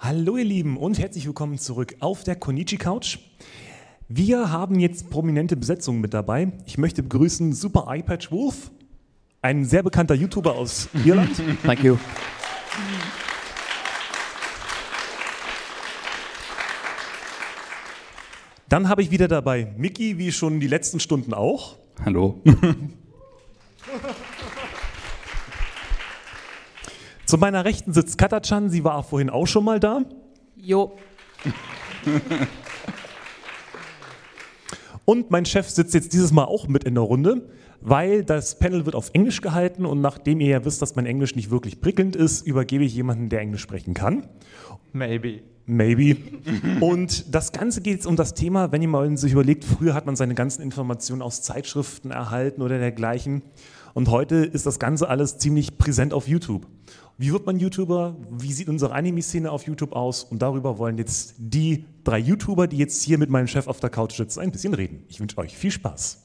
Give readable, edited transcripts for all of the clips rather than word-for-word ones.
Hallo ihr Lieben und herzlich willkommen zurück auf der Connichi-Couch. Wir haben jetzt prominente Besetzungen mit dabei. Ich möchte begrüßen SuperEyepatchwolf, ein sehr bekannter YouTuber aus Irland. Thank you. Dann habe ich wieder dabei Miki, wie schon die letzten Stunden auch. Hallo. Zu meiner Rechten sitzt Kattachan, sie war vorhin auch schon mal da. Jo. Und mein Chef sitzt jetzt dieses Mal auch mit in der Runde, weil das Panel wird auf Englisch gehalten und nachdem ihr ja wisst, dass mein Englisch nicht wirklich prickelnd ist, übergebe ich jemanden, der Englisch sprechen kann. Maybe. Und das Ganze geht jetzt um das Thema, wenn ihr mal sich überlegt, früher hat man seine ganzen Informationen aus Zeitschriften erhalten oder dergleichen. Und heute ist das Ganze alles ziemlich präsent auf YouTube. Wie wird man YouTuber? Wie sieht unsere Anime-Szene auf YouTube aus? Und darüber wollen jetzt die 3 YouTuber, die jetzt hier mit meinem Chef auf der Couch sitzen, ein bisschen reden. Ich wünsche euch viel Spaß.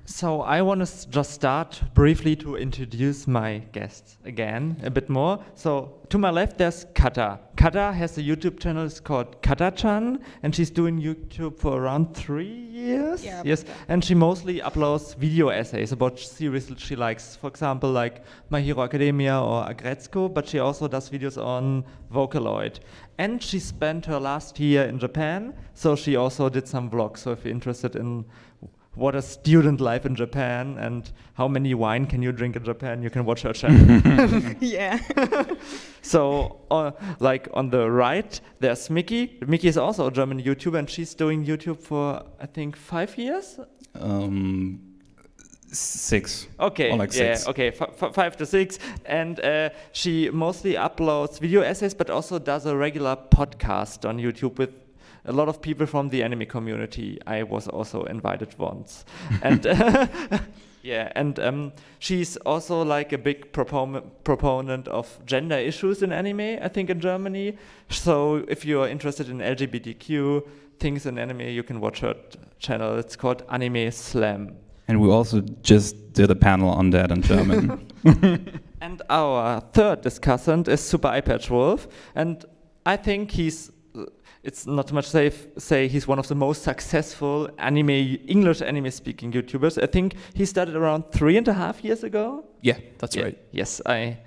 So I want to just start briefly to introduce my guests again a bit more. So to my left there's Kata. Kata has a YouTube channel, it's called kattachan, and she's doing YouTube for around 3 years. Yeah. Yes, and she mostly uploads video essays about series that she likes, for example like My Hero Academia or Agretzko, but she also does videos on Vocaloid. And she spent her last year in Japan, so she also did some vlogs. So if you're interested in what a student life in Japan and how many wine can you drink in Japan, you can watch her channel. Yeah. So, like on the right, there's Miki. Miki is also a German YouTuber, and she's doing YouTube for, I think, 5 years? 6. Okay, or like 6. Yeah, okay, 5 to 6. And she mostly uploads video essays, but also does a regular podcast on YouTube with a lot of people from the anime community. I was also invited once. And yeah, and she's also like a big proponent of gender issues in anime, I think in Germany. So if you're interested in LGBTQ things in anime, you can watch her channel. It's called Anime Slam. And we also just did a panel on that in German. And our third discussant is SuperEyepatchwolf, and I think it's not too much to say he's one of the most successful English anime speaking YouTubers. I think he started around 3.5 years ago. Yeah, that's right. Yes, I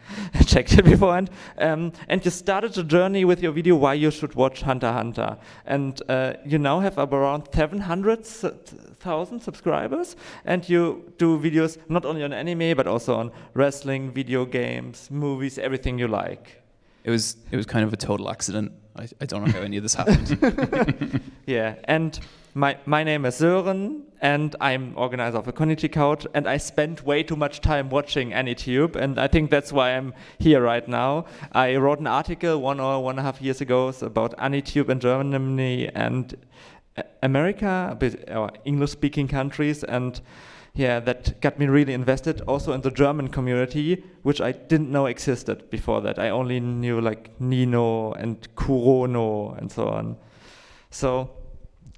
checked it beforehand. And you started a journey with your video why you should watch Hunter x Hunter. And you now have around 700,000 subscribers. And you do videos not only on anime, but also on wrestling, video games, movies, everything you like. It was kind of a total accident. I don't know how any of this happened. Yeah, and my name is Sören, and I'm organizer of a Connichi-Couch, and I spent way too much time watching AniTube, and I think that's why I'm here right now. I wrote an article 1 or 1.5 years ago about AniTube in Germany and America, or English-speaking countries, and yeah, that got me really invested also in the German community, which I didn't know existed before that. I only knew like Nino and Kurono and so on. So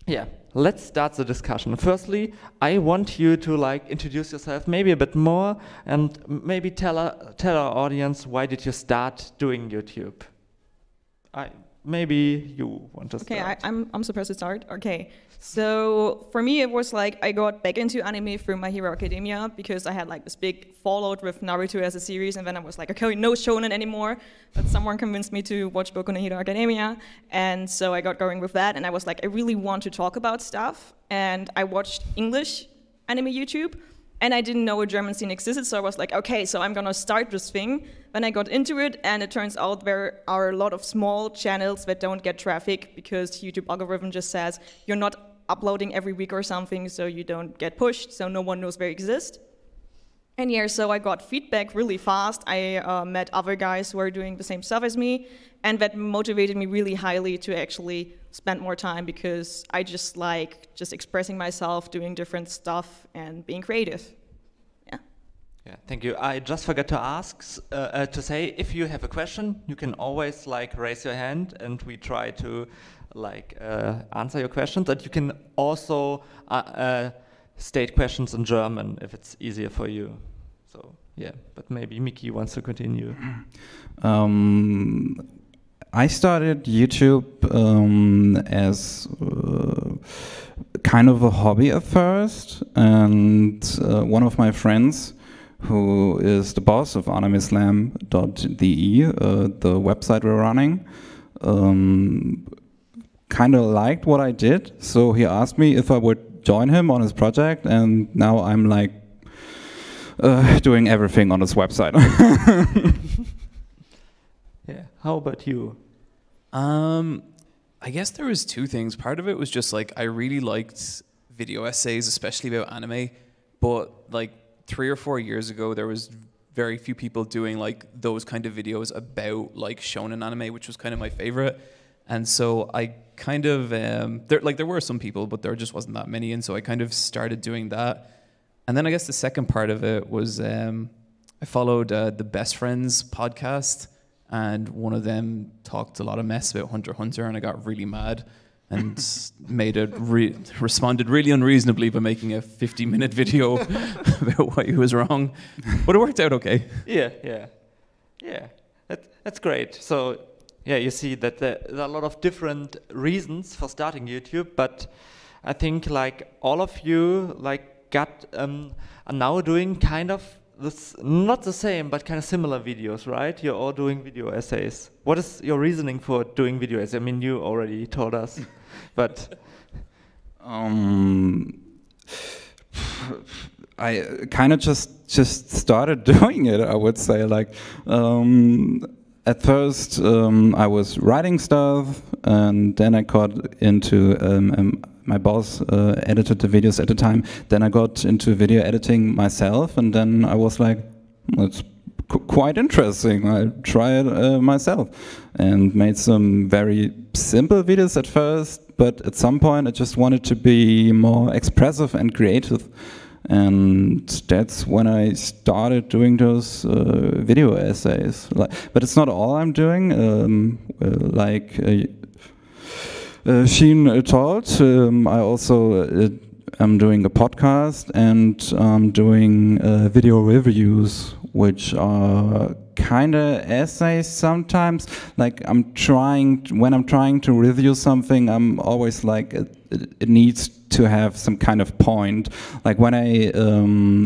yeah, let's start the discussion. Firstly, I want you to like introduce yourself maybe a bit more and maybe tell our audience why did you start doing YouTube? Maybe you want to start. Okay, I'm supposed to start? Okay. So for me, it was like I got back into anime through My Hero Academia because I had like this big fallout with Naruto as a series, and then I was like, okay, no shonen anymore. But someone convinced me to watch Boku no Hero Academia, and so I got going with that, and I was like, I really want to talk about stuff, and I watched English anime YouTube, and I didn't know a German scene existed, so I was like, okay, so I'm gonna start this thing. Then I got into it, and it turns out there are a lot of small channels that don't get traffic because YouTube algorithm just says you're not uploading every week or something, so you don't get pushed, so no one knows they exist. And yeah, so I got feedback really fast. I met other guys who are doing the same stuff as me, and that motivated me really highly to actually spend more time because I just like just expressing myself, doing different stuff, and being creative. Yeah, thank you. I just forgot to ask, to say, if you have a question, you can always like raise your hand, and we try to like answer your questions. And you can also state questions in German if it's easier for you. So Yeah, but maybe Miki wants to continue. I started YouTube as kind of a hobby at first, and one of my friends, who is the boss of animeslam.de, the website we're running, kind of liked what I did, so he asked me if I would join him on his project, and now I'm like doing everything on his website. Yeah. How about you? I guess there was two things. Part of it was just like I really liked video essays, especially about anime, but like 3 or 4 years ago there was very few people doing like those kind of videos about like shonen anime, which was kind of my favorite. And so I kind of there were some people, but there just wasn't that many, and so I kind of started doing that. And then I guess the second part of it was I followed the Best Friends podcast, and one of them talked a lot of mess about Hunter x Hunter, and I got really mad and responded really unreasonably by making a 50-minute video about why he was wrong. But it worked out okay. Yeah. That's great. So, yeah, you see that there are a lot of different reasons for starting YouTube, but I think like all of you like are now doing kind of this, not the same, but kind of similar videos, right? You're all doing video essays. What is your reasoning for doing video essays? I mean, you already told us, but I kind of just started doing it, I would say. Like at first I was writing stuff, and then I got into my boss edited the videos at the time. Then I got into video editing myself, and then I was like, it's quite interesting. I'll try it myself, and made some very simple videos at first, but at some point I just wanted to be more expressive and creative, and that's when I started doing those video essays. But it's not all I'm doing. Sheen told, I also am doing a podcast, and doing video reviews, which are kind of essays sometimes. Like when I'm trying to review something, I'm always like, it needs to have some kind of point. Like when I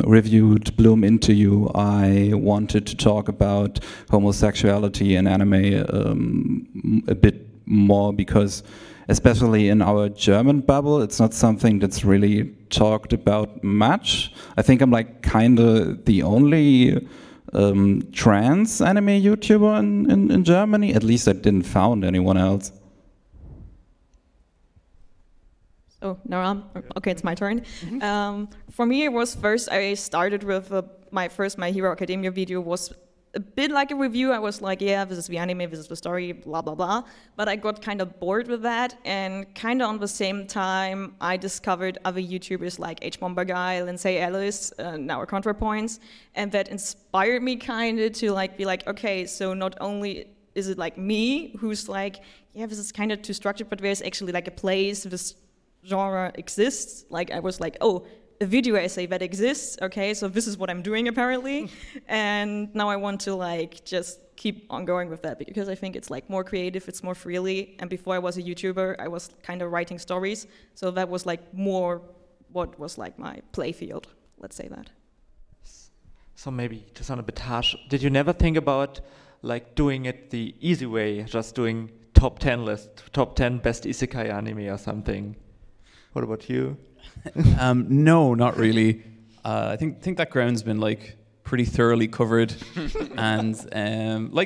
reviewed Bloom Into You, I wanted to talk about homosexuality in anime a bit more, because especially in our German bubble, it's not something that's really talked about much. I think I'm like kind of the only trans anime YouTuber in Germany. At least I didn't found anyone else. Oh, no, okay, it's my turn. For me, it was first, I started with my My Hero Academia video was a bit like a review. I was like, yeah, this is the anime, this is the story, blah, blah, blah. But I got kind of bored with that, and kind of on the same time, I discovered other YouTubers like H-Bomber Guy, Lindsay Ellis, now are ContraPoints, and that inspired me kind of to like be like, okay, so not only is it like me who's like, yeah, this is kind of too structured, but there's actually like a place this genre exists. Like I was like, oh, a video essay that exists, okay, so this is what I'm doing apparently, and now I want to like just keep on going with that, because I think it's like more creative, it's more freely, and before I was a YouTuber, I was kind of writing stories, so that was like more what was like my play field, let's say that. So maybe to sound a bit harsh, did you never think about like doing it the easy way, just doing top 10 list, top 10 best isekai anime or something? What about you? No, not really. I think that ground's been like pretty thoroughly covered, and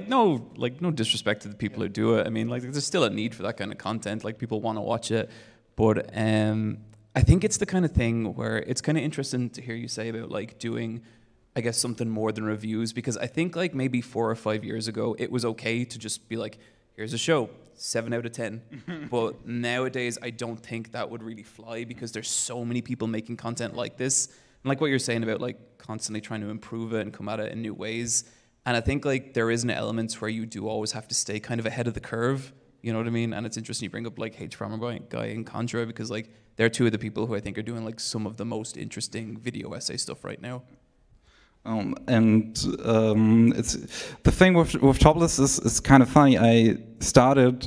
no disrespect to the people who do it. I mean, like there's still a need for that kind of content. Like people want to watch it, but I think it's the kind of thing where it's kind of interesting to hear you say about like doing, I guess, something more than reviews, because I think like maybe 4 or 5 years ago it was okay to just be like, here's a show, 7 out of 10. But nowadays, I don't think that would really fly, because there's so many people making content like this. And like what you're saying about like constantly trying to improve it and come at it in new ways. And I think like there is an element where you do always have to stay kind of ahead of the curve. You know what I mean? And it's interesting you bring up like H-Bomber Guy and Contra, because like they're two of the people who I think are doing like some of the most interesting video essay stuff right now. It's the thing with topless is kind of funny. I started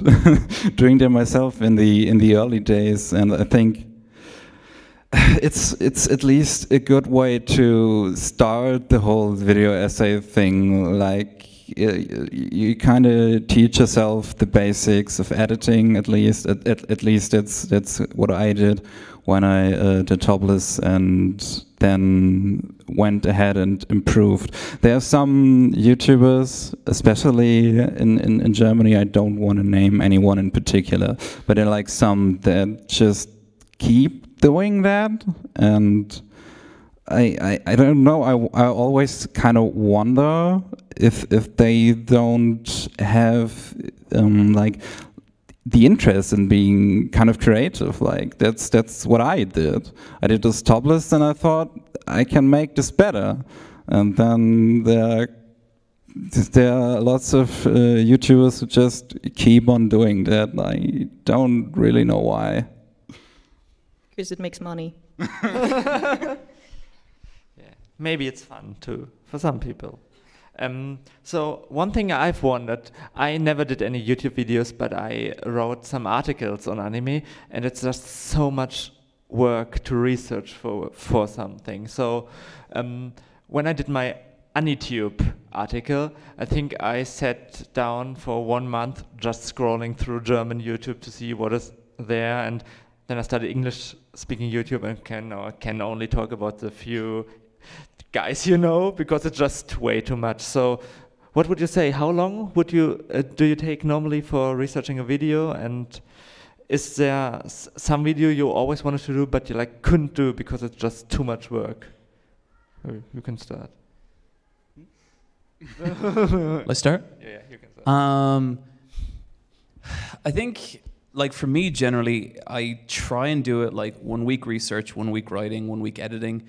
doing them myself in the early days, and I think it's at least a good way to start the whole video essay thing. Like you kind of teach yourself the basics of editing. At least that's what I did when I did topless, and then went ahead and improved. There are some YouTubers, especially in Germany, I don't want to name anyone in particular, but there are like some that just keep doing that, and I don't know, I always kind of wonder if they don't have like the interest in being kind of creative. Like that's what I did. I did this topless and I thought I can make this better. And then there are lots of YouTubers who just keep on doing that. I don't really know why. Because it makes money. Yeah. Maybe it's fun too for some people. So one thing I've wondered, I never did any YouTube videos, but I wrote some articles on anime, and it's just so much work to research for something. So when I did my AniTube article, I think I sat down for 1 month just scrolling through German YouTube to see what is there, and then I started English speaking YouTube and can only talk about the few guys you know, because it's just way too much. So what would you say, how long would you do you take normally for researching a video, and is there some video you always wanted to do but you like couldn't do because it's just too much work? You can start. Let's start? Yeah, you can start. I think, like for me generally, I try and do it like 1 week research, 1 week writing, 1 week editing.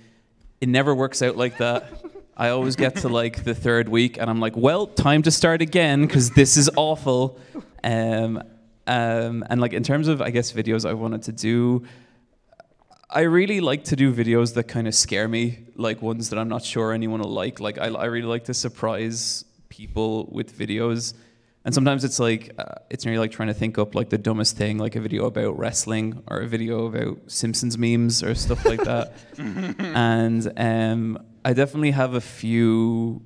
It never works out like that. I always get to like the 3rd week and I'm like, well, time to start again because this is awful. And like in terms of, I guess, videos I wanted to do, I really like to do videos that kind of scare me, like ones that I'm not sure anyone will like. Like I really like to surprise people with videos. And sometimes it's like, it's nearly like trying to think up like the dumbest thing, like a video about wrestling or a video about Simpsons memes or stuff like that. And I definitely have a few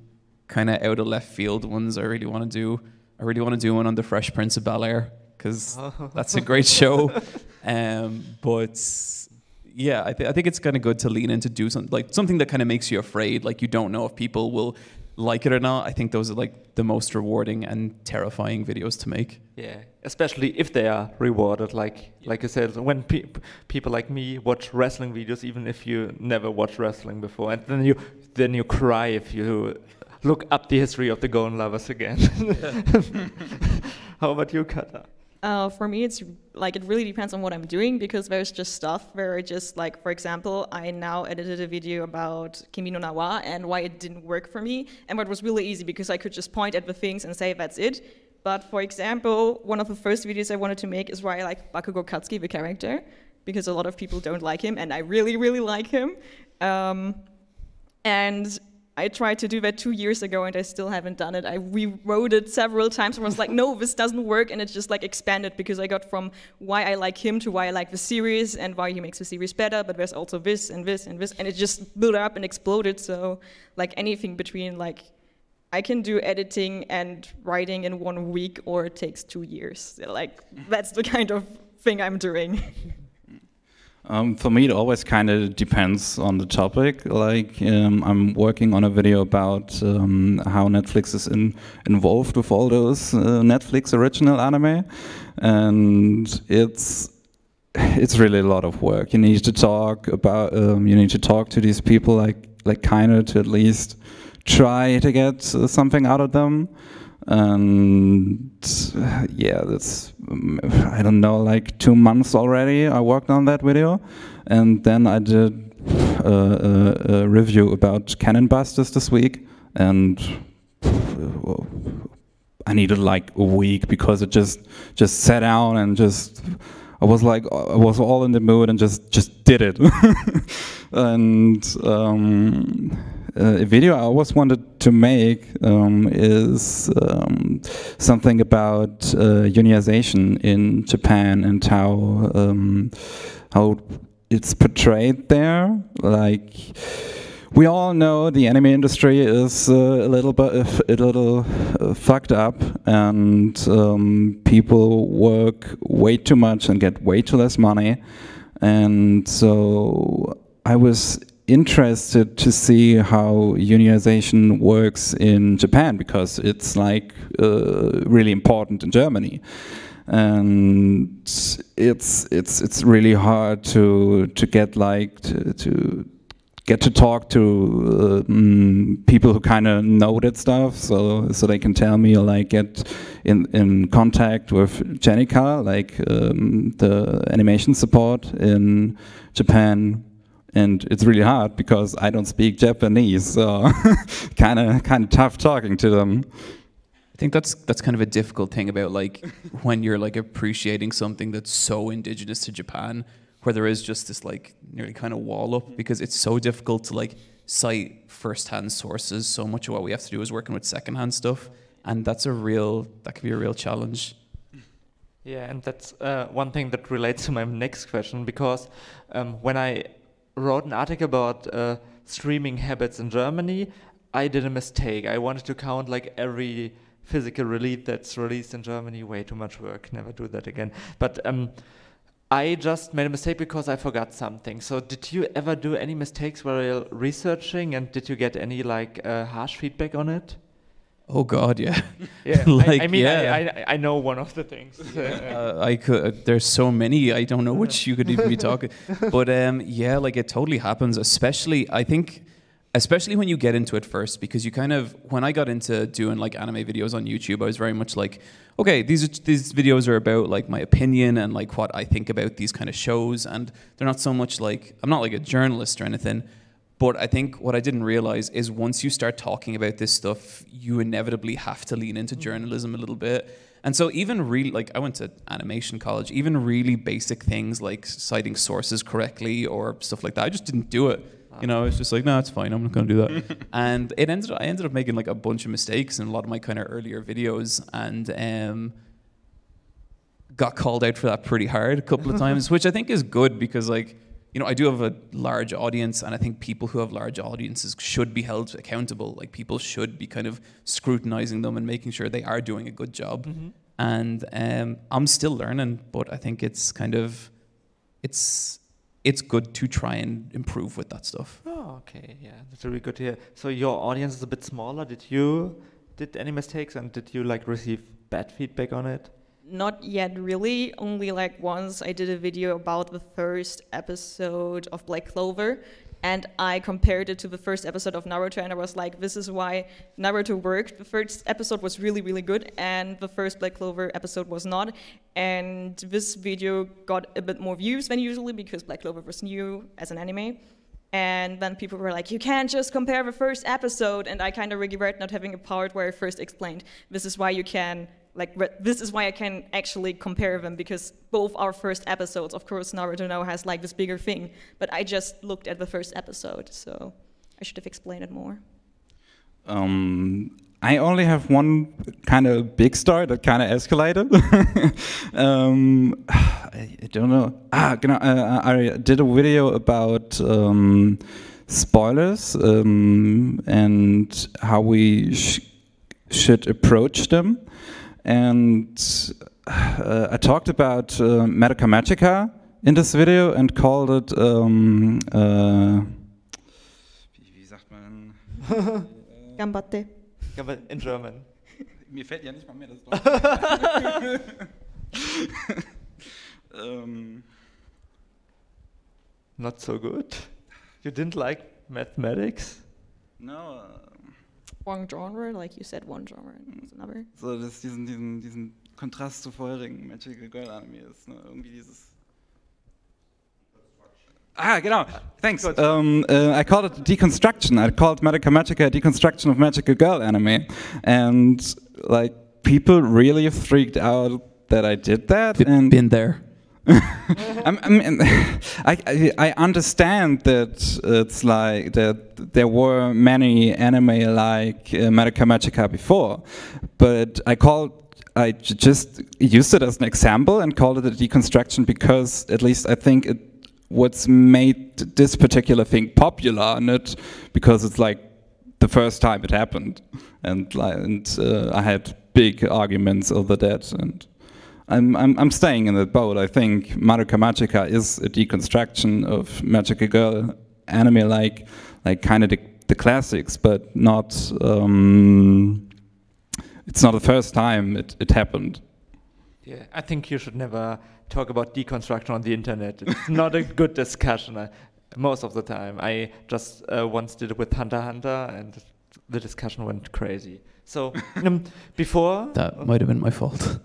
kind of out of left field ones I really want to do. I really want to do one on the Fresh Prince of Bel-Air because that's a great show. But yeah, I think it's kind of good to lean into do something, like something that kind of makes you afraid, like you don't know if people will like it or not. I think those are like the most rewarding and terrifying videos to make. Yeah, especially if they are rewarded, like you said, when people like me watch wrestling videos, even if you never watched wrestling before, and then you cry if you look up the history of the Golden Lovers again. How about you, Kata? For me, it's like it really depends on what I'm doing, because there's just stuff where I just like, for example, I now edited a video about Kimi no Na wa and why it didn't work for me, and what was really easy because I could just point at the things and say that's it. But for example, one of the first videos I wanted to make is why I like Bakugo Katsuki, the character, because a lot of people don't like him, and I really, really like him. And I tried to do that 2 years ago and I still haven't done it. I rewrote it several times and was like, no, this doesn't work, and it just like expanded because I got from why I like him to why I like the series and why he makes the series better, but there's also this and this and this, and it just built up and exploded. So like anything between, like, I can do editing and writing in 1 week, or it takes 2 years. Like, that's the kind of thing I'm doing. For me, it always kind of depends on the topic. Like, I'm working on a video about how Netflix is involved with all those Netflix original anime, and it's really a lot of work. You need to talk about, you need to talk to these people, like kind of to at least try to get something out of them. And yeah, that's, I don't know, like 2 months already I worked on that video, and then I did a review about Cannon Busters this week, and I needed like a week because it just sat down and just, I was like, I was all in the mood and just did it. And a video I always wanted to make is something about unionization in Japan and how it's portrayed there. Like, we all know the anime industry is a little fucked up, and people work way too much and get way too less money. And so I was interested to see how unionization works in Japan, because it's like really important in Germany. And it's really hard to get like to get to talk to people who kind of know that stuff, so they can tell me, or like get in contact with Jenica, like the animation support in Japan. And it's really hard because I don't speak Japanese, so kind of tough talking to them. I think that's kind of a difficult thing about like when you're like appreciating something that's so indigenous to Japan, where there is just this like nearly kind of wall up, because it's so difficult to like cite first-hand sources. So much of what we have to do is working with second-hand stuff, and that can be a real challenge. Yeah, and that's one thing that relates to my next question, because when I wrote an article about streaming habits in Germany, I did a mistake. I wanted to count like every physical release that's released in Germany. Way too much work, never do that again. But I just made a mistake because I forgot something. So did you ever do any mistakes while you're researching, and did you get any like harsh feedback on it? Oh God, yeah. Yeah, like, I mean, yeah. I know one of the things. I could. There's so many. I don't know which you could even be talking. But yeah, like it totally happens. Especially when you get into it first, because you kind of, when I got into doing like anime videos on YouTube, I was very much like, okay, these videos are about like my opinion and like what I think about these kind of shows, and they're not so much like, I'm not like a journalist or anything. But I think what I didn't realize is once you start talking about this stuff, you inevitably have to lean into journalism a little bit. And so even really, like I went to animation college, even really basic things like citing sources correctly or stuff like that, I just didn't do it. You know, it's just like, no, it's fine, I'm not going to do that. And I ended up making like a bunch of mistakes in a lot of my kind of earlier videos, and got called out for that pretty hard a couple of times, which I think is good, because like, you know, I do have a large audience, and I think people who have large audiences should be held accountable. Like, people should be kind of scrutinizing them and making sure they are doing a good job. Mm-hmm. And I'm still learning, but I think it's kind of, it's good to try and improve with that stuff. Oh, okay, yeah, that's really good to hear. So your audience is a bit smaller. Did any mistakes, and did you like receive bad feedback on it? Not yet, really. Only like once I did a video about the first episode of Black Clover, and I compared it to the first episode of Naruto, and I was like, this is why Naruto worked. The first episode was really, really good, and the first Black Clover episode was not. And this video got a bit more views than usually, because Black Clover was new as an anime. And then people were like, you can't just compare the first episode, and I kind of regret not having a part where I first explained, this is why you can, like, this is why I can actually compare them, because both our first episodes, of course, Naruto now has like this bigger thing, but I just looked at the first episode, so I should have explained it more. I only have one kind of big story that kind of escalated. I don't know. I did a video about spoilers and how we should approach them. And I talked about Madoka Magica in this video and called it wie sagt man? Gambatte. In German. Mir fällt ja nicht mal mehr das Not so good. You didn't like mathematics? No. One genre, like you said, one genre, and there's another. So, dass diesen Kontrast zu vorherigen Magical Girl Anime ist, ne? Irgendwie dieses. Genau. Thanks. I called it deconstruction. I called Madoka Magica a deconstruction of Magical Girl anime, and like people really freaked out that I did that. Been there. I understand that it's like that there were many anime like Madoka Magica before, but I just used it as an example and called it a deconstruction because at least I think what's made this particular thing popular, not because it's like the first time it happened, and I had big arguments over that, and I'm staying in that boat. I think Madoka Magica is a deconstruction of Magical Girl anime, like kind of the classics, but not. It's not the first time it happened. Yeah, I think you should never talk about deconstruction on the internet. It's not a good discussion most of the time. I just once did it with Hunter x Hunter, and the discussion went crazy. So before that might have been my fault.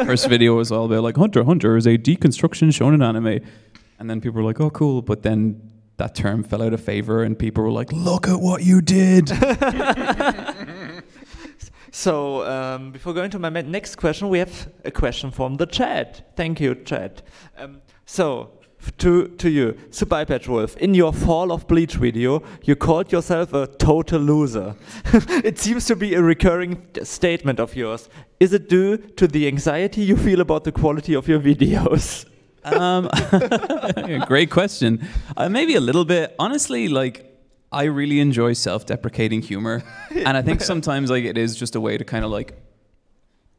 First video was all about like Hunter x Hunter is a deconstruction shonen anime, and then people were like, "Oh, cool," but then that term fell out of favor, and people were like, "Look at what you did." So before going to my next question, we have a question from the chat. Thank you, chat. So to you, SuperEyepatchwolf, in your Fall of Bleach video, you called yourself a total loser. It seems to be a recurring statement of yours. Is it due to the anxiety you feel about the quality of your videos? Great question. Maybe a little bit. Honestly, like, I really enjoy self-deprecating humor, and I think sometimes like it is just a way to kind of like,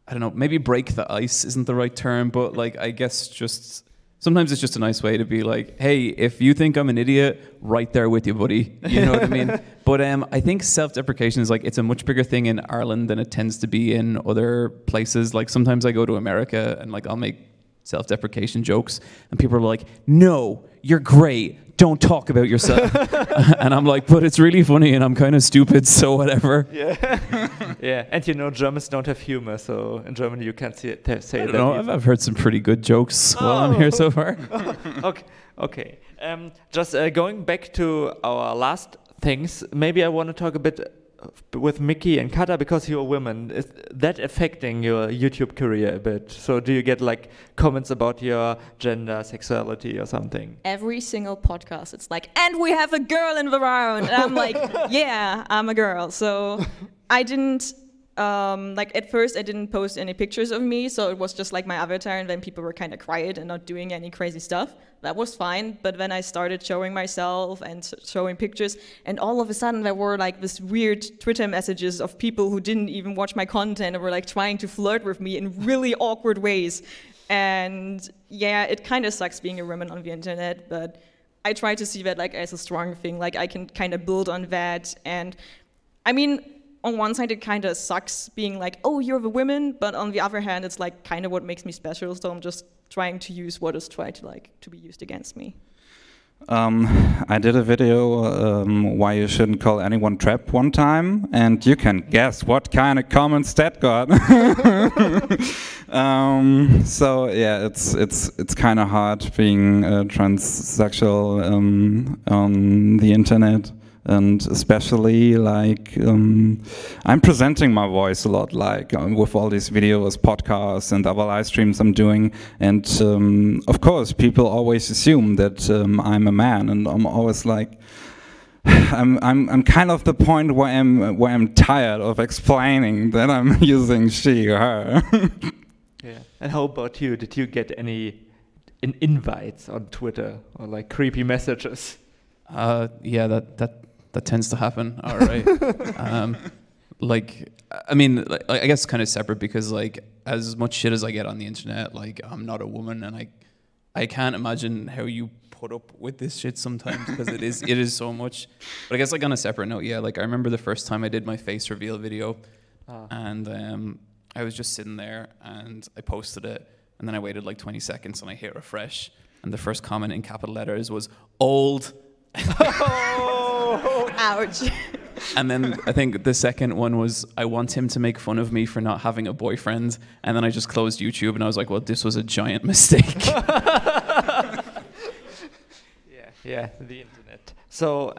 I don't know, maybe break the ice isn't the right term, but like I guess just sometimes it's just a nice way to be like, hey, if you think I'm an idiot, right there with you, buddy. You know what I mean? But I think self-deprecation is like, it's a much bigger thing in Ireland than it tends to be in other places. Like sometimes I go to America and like I'll make self-deprecation jokes, and people are like, no, you're great. Don't talk about yourself. And I'm like, but it's really funny and I'm kind of stupid, so whatever. Yeah. Yeah, and you know, Germans don't have humor, so in Germany you can't say I that. don't know, I've heard some pretty good jokes while I'm here so far. Okay. Just going back to our last things, maybe I want to talk a bit with Miki and Kata, because you're women. Is that affecting your YouTube career a bit? So do you get like comments about your gender, sexuality or something? Every single podcast, it's like, and we have a girl in the round. And I'm like, yeah, I'm a girl. So I didn't, like at first I didn't post any pictures of me. So it was just like my avatar, and then people were kind of quiet and not doing any crazy stuff. That was fine, but then I started showing myself and showing pictures, and all of a sudden there were like this weird Twitter messages of people who didn't even watch my content and were like trying to flirt with me in really awkward ways. And yeah, it kind of sucks being a woman on the internet, but I try to see that like as a strong thing, like I can kind of build on that. And I mean, on one side it kind of sucks being like, oh, you're the woman, but on the other hand, it's like kind of what makes me special, so I'm just trying to use what is tried to be used against me. I did a video why you shouldn't call anyone trap one time, and you can guess what kind of comments that got. So yeah, it's kind of hard being transsexual on the internet. And especially like I'm presenting my voice a lot, like with all these videos, podcasts, and other live streams I'm doing, and of course people always assume that I'm a man, and I'm always like, I'm kind of the point where I'm tired of explaining that I'm using she or her. Yeah. And how about you? Did you get any invites on Twitter or like creepy messages? Yeah, that tends to happen. All right. Like, I mean, like, I guess kind of separate, because like as much shit as I get on the internet, like I'm not a woman, and I can't imagine how you put up with this shit sometimes, because it is so much. But I guess like on a separate note, yeah, like I remember the first time I did my face reveal video, and I was just sitting there and I posted it, and then I waited like 20 seconds and I hit refresh, and the first comment in capital letters was old. Oh, ouch. And then I think the second one was, I want him to make fun of me for not having a boyfriend. And then I just closed YouTube and I was like, well, this was a giant mistake. Yeah, the internet. So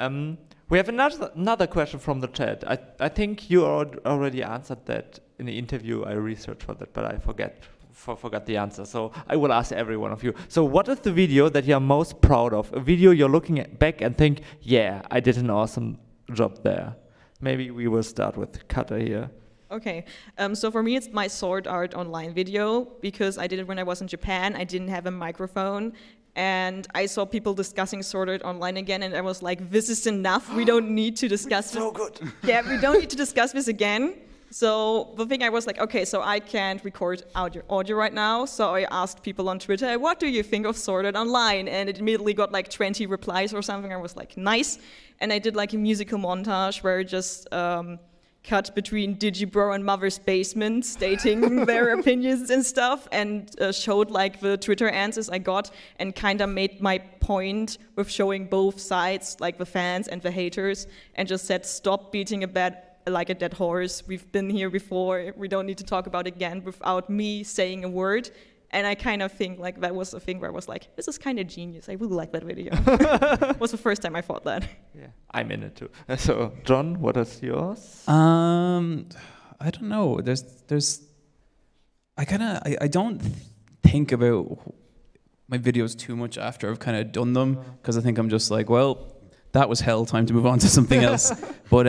we have another question from the chat. I think you already answered that in the interview. I researched for that, but I forget forgot the answer. So I will ask every one of you. So what is the video that you're most proud of? A video you're looking back and think, yeah, I did an awesome job there. Maybe we will start with Kata here. Okay, so for me it's my sword art online video, because I did it when I was in Japan. I didn't have a microphone, and I saw people discussing sword art online again, and I was like, this is enough, we don't need to discuss this. So good. Yeah, we don't need to discuss this again. So the thing I was like, okay, so I can't record audio right now, so I asked people on Twitter, what do you think of Sword Art Online? And it immediately got like 20 replies or something. I was like, nice. And I did like a musical montage where I just cut between Digibro and Mother's Basement, stating their opinions and stuff, and showed like the Twitter answers I got, and kind of made my point with showing both sides, like the fans and the haters, and just said, stop beating like a dead horse. We've been here before. We don't need to talk about it again without me saying a word. And I kind of think like that was a thing where I was like, this is kind of genius. I really like that video. It was the first time I thought that. Yeah, I'm in it too. So, John, what is yours? I don't know. I don't think about my videos too much after I've kind of done them, because I think I'm just like, well, that was hell. Time to move on to something else. But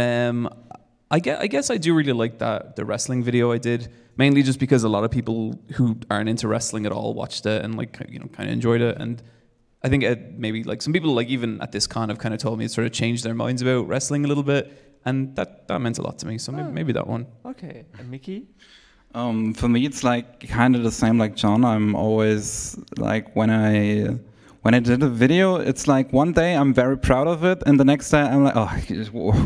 I guess I do really like the wrestling video I did, mainly just because a lot of people who aren't into wrestling at all watched it and like, you know, kind of enjoyed it. And I think maybe like some people, like even at this con, have kind of told me it sort of changed their minds about wrestling a little bit, and that meant a lot to me. So maybe that one. Okay, and Miki? For me, it's like kind of the same like John. I'm always like when I did a video, it's like one day I'm very proud of it, and the next day I'm like, oh,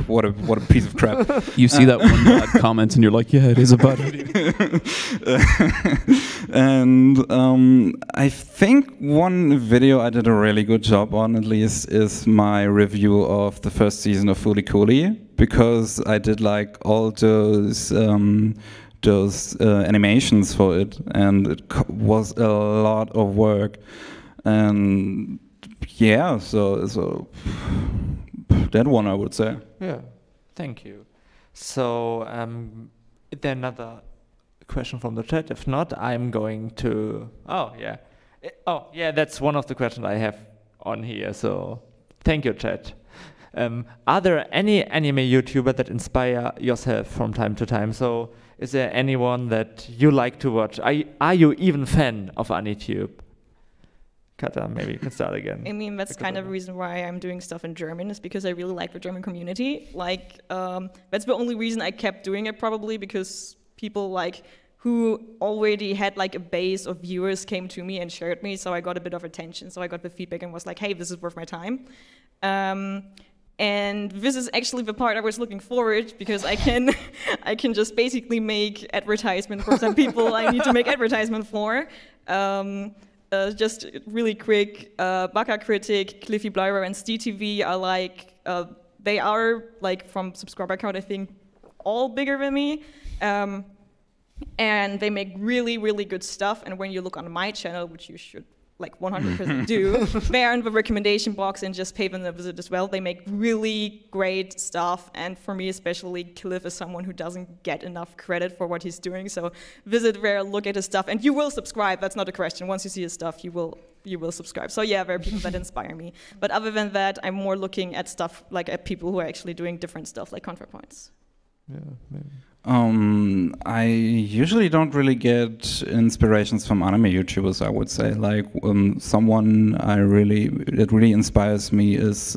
what a piece of crap. You see that one bad comment, and you're like, yeah, it is a bad video. And I think one video I did a really good job on, at least, is my review of the first season of Fooly Cooly, because I did like all those animations for it, and it was a lot of work. And yeah, so that one I would say. Yeah, thank you. So, is there another question from the chat? If not, I'm going to. Oh yeah, that's one of the questions I have on here. So, thank you, chat. Are there any anime YouTuber that inspire yourself from time to time? So, is there anyone that you like to watch? Are you even fan of AniTube? Kata, maybe you can start again. I mean, that's kind of the reason why I'm doing stuff in German, is because I really like the German community. Like, that's the only reason I kept doing it, probably, because people like who already had like a base of viewers came to me and shared me, so I got a bit of attention. So I got the feedback and was like, hey, this is worth my time. And this is actually the part I was looking forward, because I can just basically make advertisement for some people I need to make advertisement for. Just really quick, Baka Critic, Cliffy Blyrer, and SteeTV are like, they are like from subscriber count, I think, all bigger than me. And they make really, really good stuff. And when you look on my channel, which you should like 100% do, they're in the recommendation box, and just pay them a visit as well. They make really great stuff, and for me especially, Cliff is someone who doesn't get enough credit for what he's doing. So visit there, look at his stuff, and you will subscribe. That's not a question. Once you see his stuff, you will subscribe. So yeah, there are people that inspire me. But other than that, I'm more looking at stuff like at people who are actually doing different stuff, like ContraPoints. Yeah, maybe. I usually don't really get inspirations from anime YouTubers, I would say. Like, someone that really inspires me is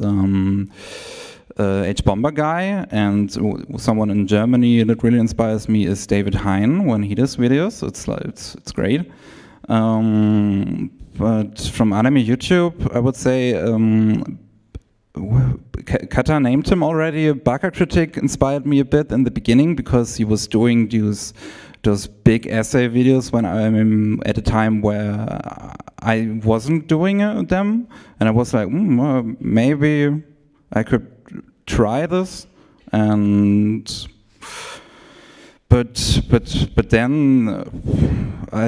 H-Bomber Guy, and someone in Germany that really inspires me is David Hein when he does videos. It's great. But from anime YouTube, I would say Kata named him already. Baka Critic inspired me a bit in the beginning, because he was doing those big essay videos when I'm at a time where I wasn't doing them, and I was like, maybe I could try this. And but then I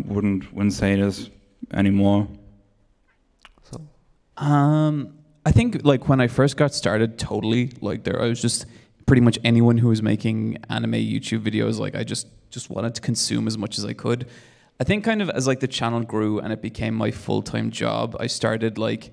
wouldn't say this anymore. I think like when I first got started, totally like I was just pretty much anyone who was making anime YouTube videos, like I just wanted to consume as much as I could. I think kind of as like the channel grew and it became my full-time job, I started like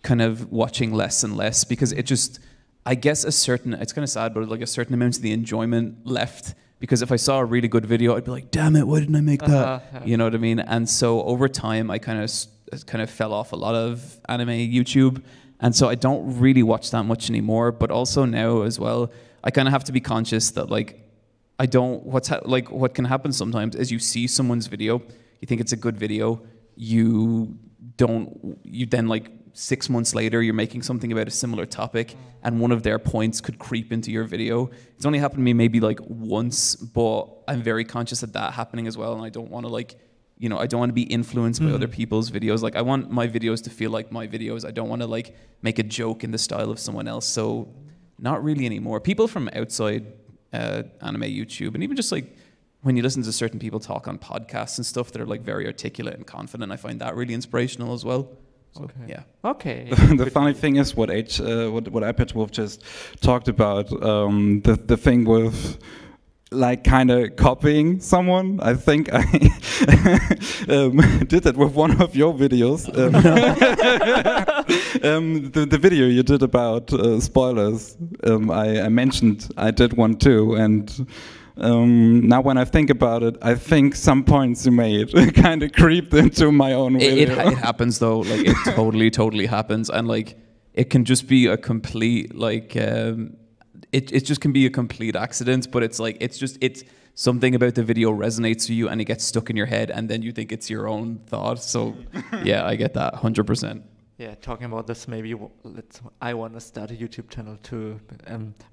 kind of watching less and less because it just, I guess it's kind of sad, but like a certain amount of the enjoyment left. Because if I saw a really good video, I'd be like, damn it, why didn't I make that? You know what I mean? And so over time, I kind of fell off a lot of anime YouTube. And so I don't really watch that much anymore. But also now as well, I kind of have to be conscious that like, what can happen sometimes is you see someone's video, you think it's a good video, you then like 6 months later, you're making something about a similar topic and one of their points could creep into your video. It's only happened to me maybe like once, but I'm very conscious of that happening as well. And I don't want to like, you know, I don't want to be influenced by other people's videos. Like I want my videos to feel like my videos. I don't want to like make a joke in the style of someone else. So not really anymore. People from outside anime YouTube, and even just like when you listen to certain people talk on podcasts and stuff that are like very articulate and confident, I find that really inspirational as well. So, okay. Yeah. Okay. The funny thing is what iPatchwolf just talked about, the thing with like kind of copying someone. I think I did that with one of your videos. The video you did about spoilers, I mentioned I did one too, and now when I think about it, I think some points you made kind of creeped into my own video. It happens though, like it totally happens, and like it can just be a complete like it just can be a complete accident, but it's like it's something about the video resonates with you and it gets stuck in your head and then you think it's your own thought. So yeah, I get that 100%. Yeah, talking about this, maybe I want to start a YouTube channel too,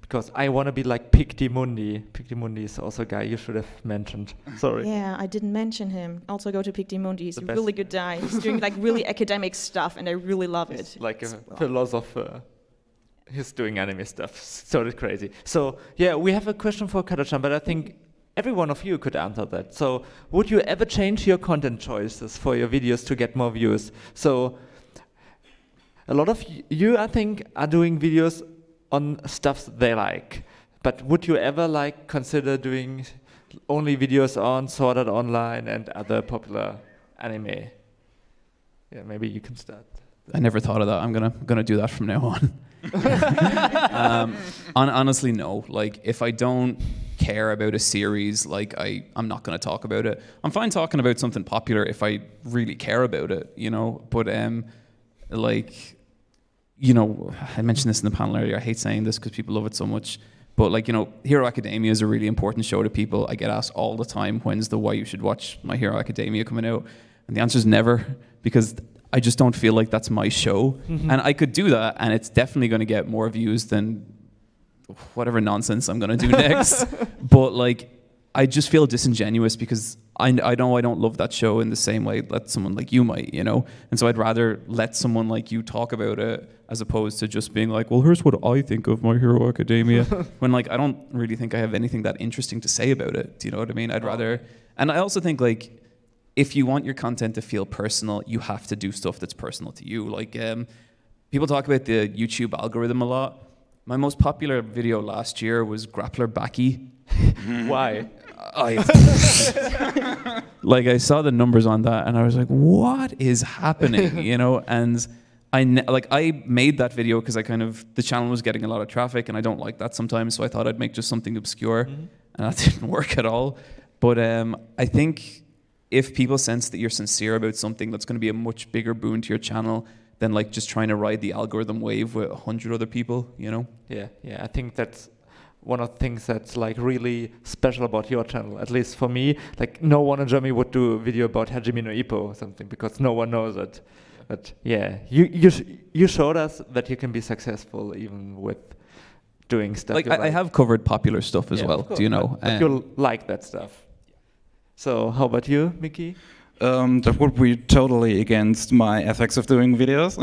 because I want to be like Picti Mundi. Picti Mundi is also a guy you should have mentioned. Sorry. Yeah, I didn't mention him. Also go to Picti Mundi. He's a really good guy. He's doing like really academic stuff and I really love it. He's like a philosopher. He's doing anime stuff. So crazy. So yeah, we have a question for kattachan, but I think every one of you could answer that. So would you ever change your content choices for your videos to get more views? So a lot of you, I think, are doing videos on stuff they like. But would you ever like consider doing only videos on Sword Art Online and other popular anime? Yeah, maybe you can start. I never thought of that. I'm gonna do that from now on. Honestly, no. Like, if I don't care about a series, like I'm not gonna talk about it. I'm fine talking about something popular if I really care about it, you know. But like, you know, I mentioned this in the panel earlier. I hate saying this because people love it so much. But like, you know, Hero Academia is a really important show to people. I get asked all the time, when's the why you should watch My Hero Academia coming out? And the answer is never, because I just don't feel like that's my show. Mm-hmm. And I could do that, and it's definitely going to get more views than whatever nonsense I'm going to do next. But like, I just feel disingenuous because I know I don't love that show in the same way that someone like you might, you know? And so I'd rather let someone like you talk about it as opposed to just being like, well, here's what I think of My Hero Academia. When like, I don't really think I have anything that interesting to say about it. Do you know what I mean? I'd rather, and I also think like, if you want your content to feel personal, you have to do stuff that's personal to you. Like, people talk about the YouTube algorithm a lot. My most popular video last year was Grappler Baki. Why? Like, I saw the numbers on that and I was like, what is happening, you know? And I made that video because the channel was getting a lot of traffic and I don't like that sometimes, so I thought I'd make just something obscure, and that didn't work at all. But I think if people sense that you're sincere about something, that's going to be a much bigger boon to your channel than like just trying to ride the algorithm wave with 100 other people, you know? Yeah, I think that's one of the things that's like really special about your channel, at least for me. Like, no one in Germany would do a video about Hajime no Ippo or something because no one knows it. But yeah, you showed us that you can be successful even with doing stuff. Like, I have covered popular stuff as well, do you know? But you like that stuff. So how about you, Miki? That would be totally against my ethics of doing videos.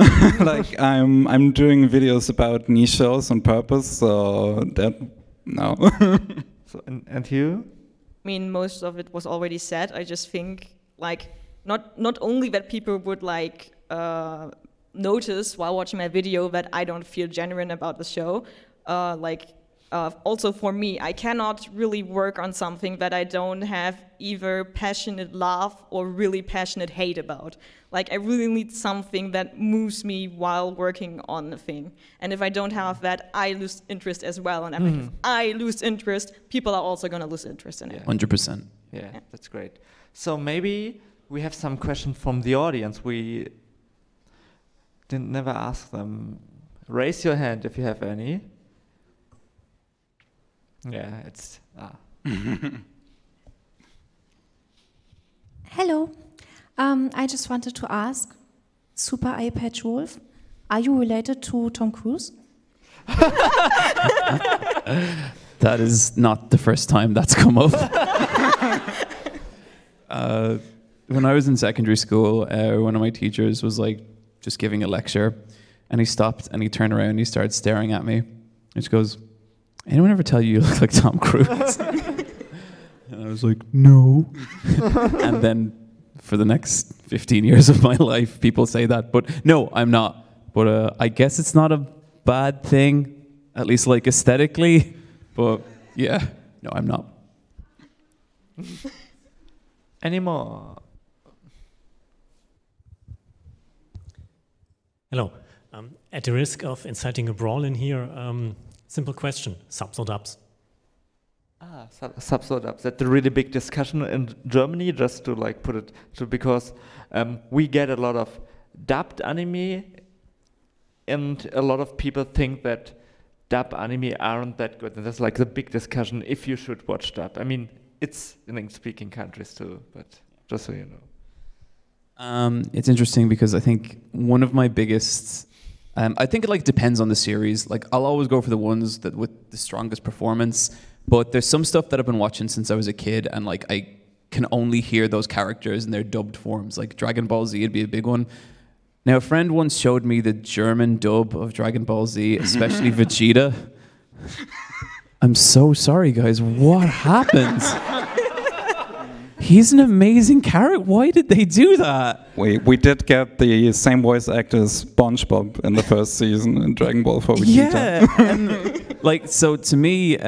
Like, I'm doing videos about niche shows on purpose, so that, no. So, and you? I mean, most of it was already said. I just think, like, not only that people would, like, notice while watching my video that I don't feel genuine about the show, like, also for me, I cannot really work on something that I don't have either passionate love or really passionate hate about. Like, I really need something that moves me while working on the thing. And if I don't have that, I lose interest as well. And if I lose interest, people are also going to lose interest in it. 100%. Yeah, that's great. So maybe we have some questions from the audience. We didn't never ask them. Raise your hand if you have any. Yeah, it's Hello. I just wanted to ask, SuperEyepatchwolf, are you related to Tom Cruise? That is not the first time that's come up. When I was in secondary school, one of my teachers was like just giving a lecture, and he stopped and he turned around and he started staring at me. And she goes, "Anyone ever tell you look like Tom Cruise?" And I was like, "No." And then for the next 15 years of my life, people say that. But no, I'm not. But I guess it's not a bad thing, at least like aesthetically. But yeah, no, I'm not. Any more? Hello. At the risk of inciting a brawl in here, simple question, subs or dubs? Subs or dubs. That's a really big discussion in Germany, just to like put it to, because we get a lot of dubbed anime, and a lot of people think that dub anime aren't that good. And that's like the big discussion if you should watch dub. I mean, it's in English-speaking countries too, but just so you know. It's interesting because I think one of my biggest, I think it like depends on the series. Like I'll always go for the ones that with the strongest performance. But there's some stuff that I've been watching since I was a kid, and like I can only hear those characters in their dubbed forms. Like Dragon Ball Z would be a big one. Now a friend once showed me the German dub of Dragon Ball Z, especially Vegeta. I'm so sorry, guys. What happened? He's an amazing character. Why did they do that? We did get the same voice actor as SpongeBob in the first season in Dragon Ball for Vegeta. Yeah, and like so to me,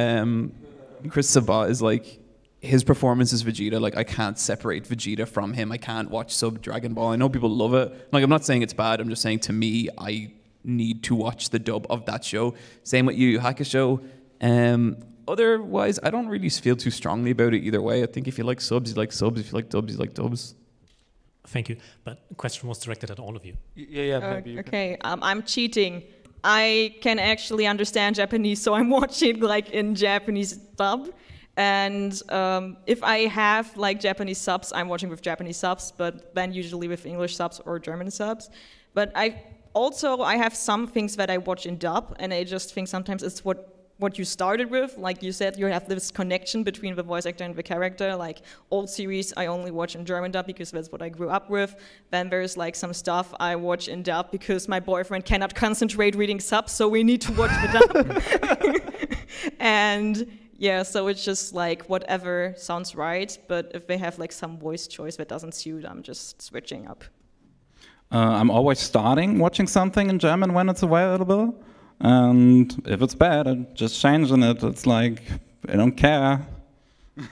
Chris Sabat is like, his performance as Vegeta. Like I can't separate Vegeta from him. I can't watch sub Dragon Ball. I know people love it. Like I'm not saying it's bad. I'm just saying to me, I need to watch the dub of that show. Same with Yu Yu Hakusho. Otherwise, I don't really feel too strongly about it either way. I think if you like subs, you like subs. If you like dubs, you like dubs. Thank you. But the question was directed at all of you. Yeah, maybe. Okay, I'm cheating. I can actually understand Japanese, so I'm watching like in Japanese dub. And if I have like Japanese subs, I'm watching with Japanese subs, but then usually with English subs or German subs. But I have some things that I watch in dub, and I just think sometimes it's what you started with. Like you said, you have this connection between the voice actor and the character. Like old series I only watch in German dub because that's what I grew up with. Then there's like some stuff I watch in dub because my boyfriend cannot concentrate reading subs, so we need to watch the dub. And yeah, so it's just like whatever sounds right, but if they have like some voice choice that doesn't suit, I'm just switching up. I'm always starting watching something in German when it's available. And if it's bad, I'm just changing it. It's like, I don't care. Yeah.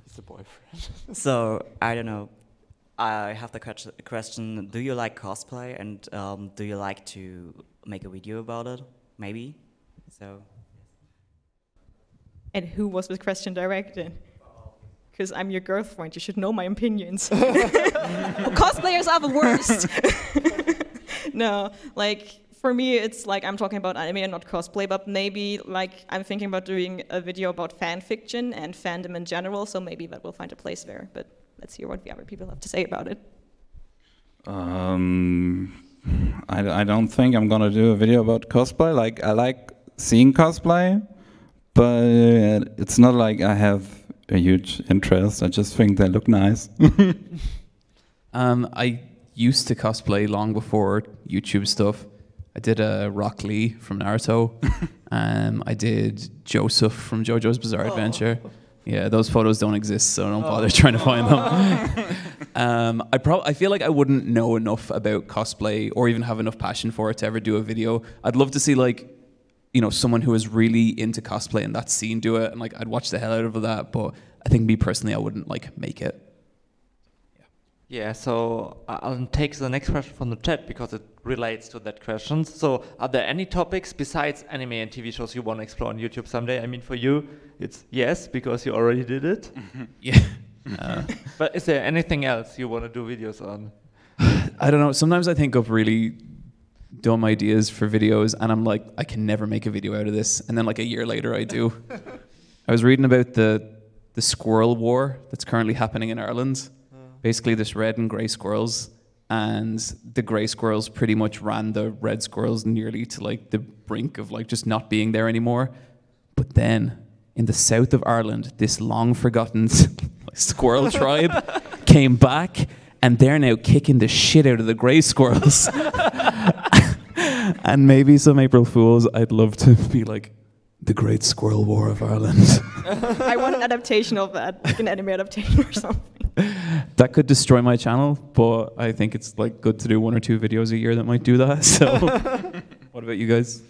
It's a boyfriend. So, I don't know. I have the question, do you like cosplay, and do you like to make a video about it? Maybe? So. And who was the question directed? Because I'm your girlfriend, you should know my opinions. Cosplayers are the worst. No, like for me, it's like I'm talking about anime and not cosplay, but maybe like I'm thinking about doing a video about fan fiction and fandom in general, so maybe that will find a place there. But let's hear what the other people have to say about it. I don't think I'm gonna do a video about cosplay. Like I like seeing cosplay, but it's not like I have a huge interest. I just think they look nice. I used to cosplay long before YouTube stuff. I did Rock Lee from Naruto. I did Joseph from JoJo's Bizarre Adventure. Yeah, those photos don't exist, so don't bother trying to find them. I feel like I wouldn't know enough about cosplay or even have enough passion for it to ever do a video. I'd love to see like, you know, someone who is really into cosplay in that scene do it, and like I'd watch the hell out of that. But I think me personally, I wouldn't like make it. Yeah, so I'll take the next question from the chat because it relates to that question. So are there any topics besides anime and TV shows you want to explore on YouTube someday? I mean, for you, it's yes, because you already did it. Yeah. But is there anything else you want to do videos on? I don't know. Sometimes I think of really dumb ideas for videos and I'm like, I can never make a video out of this. And then like a year later I do. I was reading about the squirrel war that's currently happening in Ireland. Basically, there's red and grey squirrels, and the grey squirrels pretty much ran the red squirrels nearly to like the brink of like just not being there anymore. But then, in the south of Ireland, this long-forgotten squirrel tribe came back, and they're now kicking the shit out of the grey squirrels. And maybe some April Fools, I'd love to be like, the Great Squirrel War of Ireland. I want an adaptation of that, like an anime adaptation or something. That could destroy my channel, but I think it's like good to do 1 or 2 videos a year that might do that. So, what about you guys?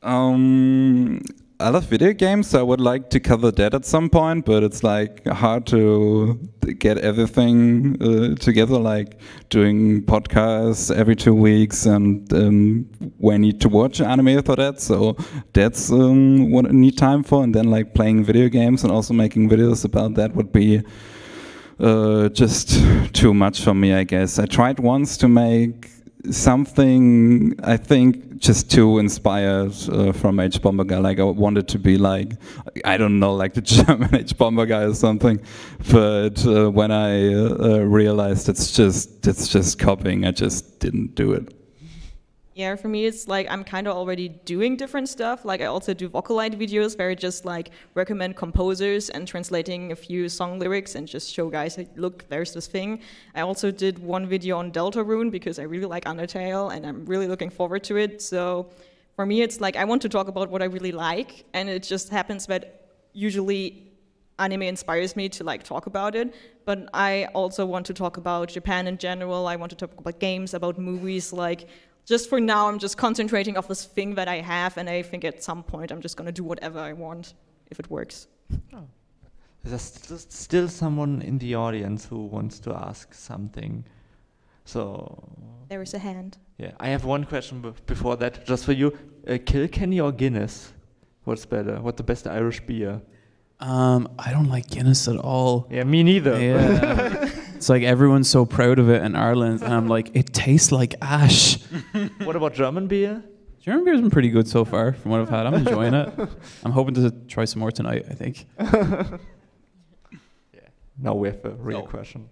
I love video games, so I would like to cover that at some point, but it's like hard to get everything together, like doing podcasts every 2 weeks, and we need to watch anime for that, so that's what I need time for, and then like playing video games and also making videos about that would be just too much for me, I guess. I tried once to make something, I think, just too inspired from H Bomber Guy. Like I wanted to be like, I don't know, like the German H Bomber Guy or something. But when I realized it's just copying, I just didn't do it. Yeah, for me, it's like I'm kind of already doing different stuff. Like I also do Vocalite videos where I just like recommend composers and translating a few song lyrics and just show guys, like, look, there's this thing. I also did one video on Deltarune because I really like Undertale and I'm really looking forward to it. So for me, it's like I want to talk about what I really like, and it just happens that usually anime inspires me to like talk about it. But I also want to talk about Japan in general. I want to talk about games, about movies, like. Just for now, I'm just concentrating on this thing that I have, and I think at some point I'm just going to do whatever I want, if it works. Oh. There's still someone in the audience who wants to ask something. So... There is a hand. Yeah, I have one question before that, just for you. Kilkenny or Guinness? What's better? What's the best Irish beer? I don't like Guinness at all. Yeah, me neither. Yeah. It's like everyone's so proud of it in Ireland, and I'm like, it tastes like ash. What about German beer? German beer's been pretty good so far from what I've had. I'm enjoying it. I'm hoping to try some more tonight, I think. Yeah. Now we have a real question.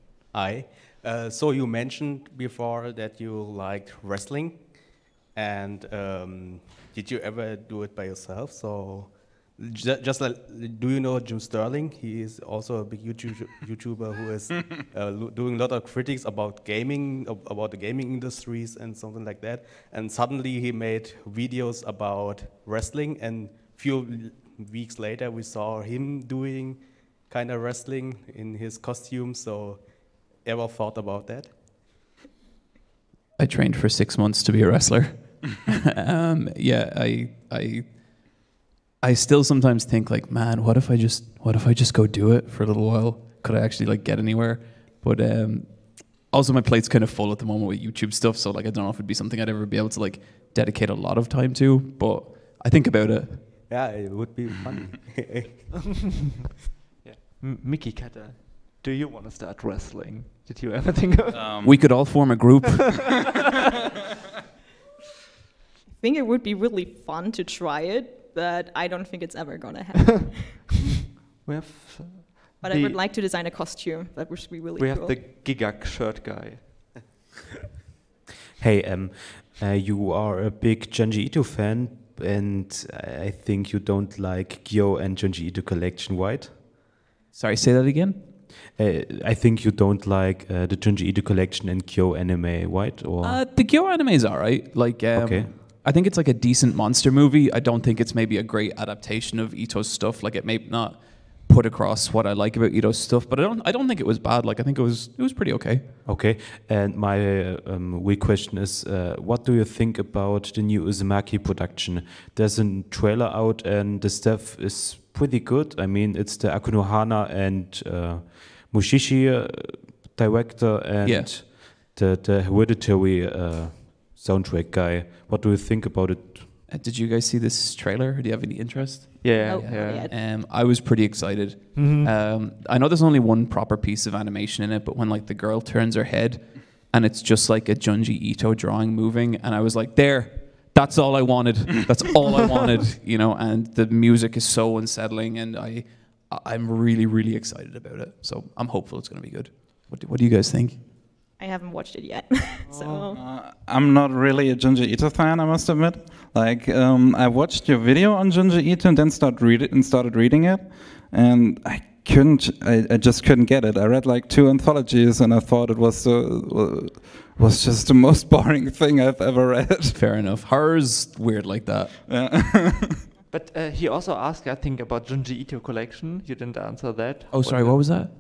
So you mentioned before that you liked wrestling, and did you ever do it by yourself? So just like, do you know Jim Sterling? He is also a big YouTuber who is doing a lot of critics about gaming, about the gaming industries and something like that. And suddenly he made videos about wrestling, and few weeks later we saw him doing kind of wrestling in his costume. So ever thought about that? I trained for 6 months to be a wrestler. Yeah, I still sometimes think like, man, what if I just go do it for a little while? Could I actually like get anywhere? But also my plate's kind of full at the moment with YouTube stuff, so like I don't know if it'd be something I'd ever be able to like dedicate a lot of time to, but I think about it. Yeah, it would be fun. Yeah. Miki, Kata, do you want to start wrestling? Did you ever think of we could all form a group. I think it would be really fun to try it, but I don't think it's ever gonna happen. But I would like to design a costume. That would be really cool. We have the Gigak shirt guy. Hey, you are a big Junji Ito fan, and I think you don't like Gyo and Junji Ito collection, right? Sorry, say that again? I think you don't like the Junji Ito collection and Gyo anime, right? Or the Gyo anime is alright. Like, okay. I think it's like a decent monster movie. I don't think it's maybe a great adaptation of Ito's stuff. Like, it may not put across what I like about Ito's stuff. But I don't think it was bad. Like I think it was pretty okay. Okay, and my weak question is, what do you think about the new Uzumaki production? There's a trailer out, and the stuff is pretty good. I mean, it's the Akunohana and Mushishi director and the Hereditary soundtrack guy. What do you think about it? Did you guys see this trailer? Do you have any interest? Yeah, Nope, not yet. I was pretty excited. I know there's only one proper piece of animation in it, but when like the girl turns her head and it's just like a Junji Ito drawing moving, and I was like, there, that's all I wanted. That's all I wanted, you know. And the music is so unsettling, and I'm really, really excited about it. So I'm hopeful it's going to be good. What do you guys think? I haven't watched it yet, so. I'm not really a Junji Ito fan, I must admit. Like, I watched your video on Junji Ito and then started reading it, and I just couldn't get it. I read like 2 anthologies, and I thought it was just the most boring thing I've ever read. Fair enough. Horror's weird like that. Yeah. But he also asked, I think, about Junji Ito collection. You didn't answer that. Oh, sorry, what was that?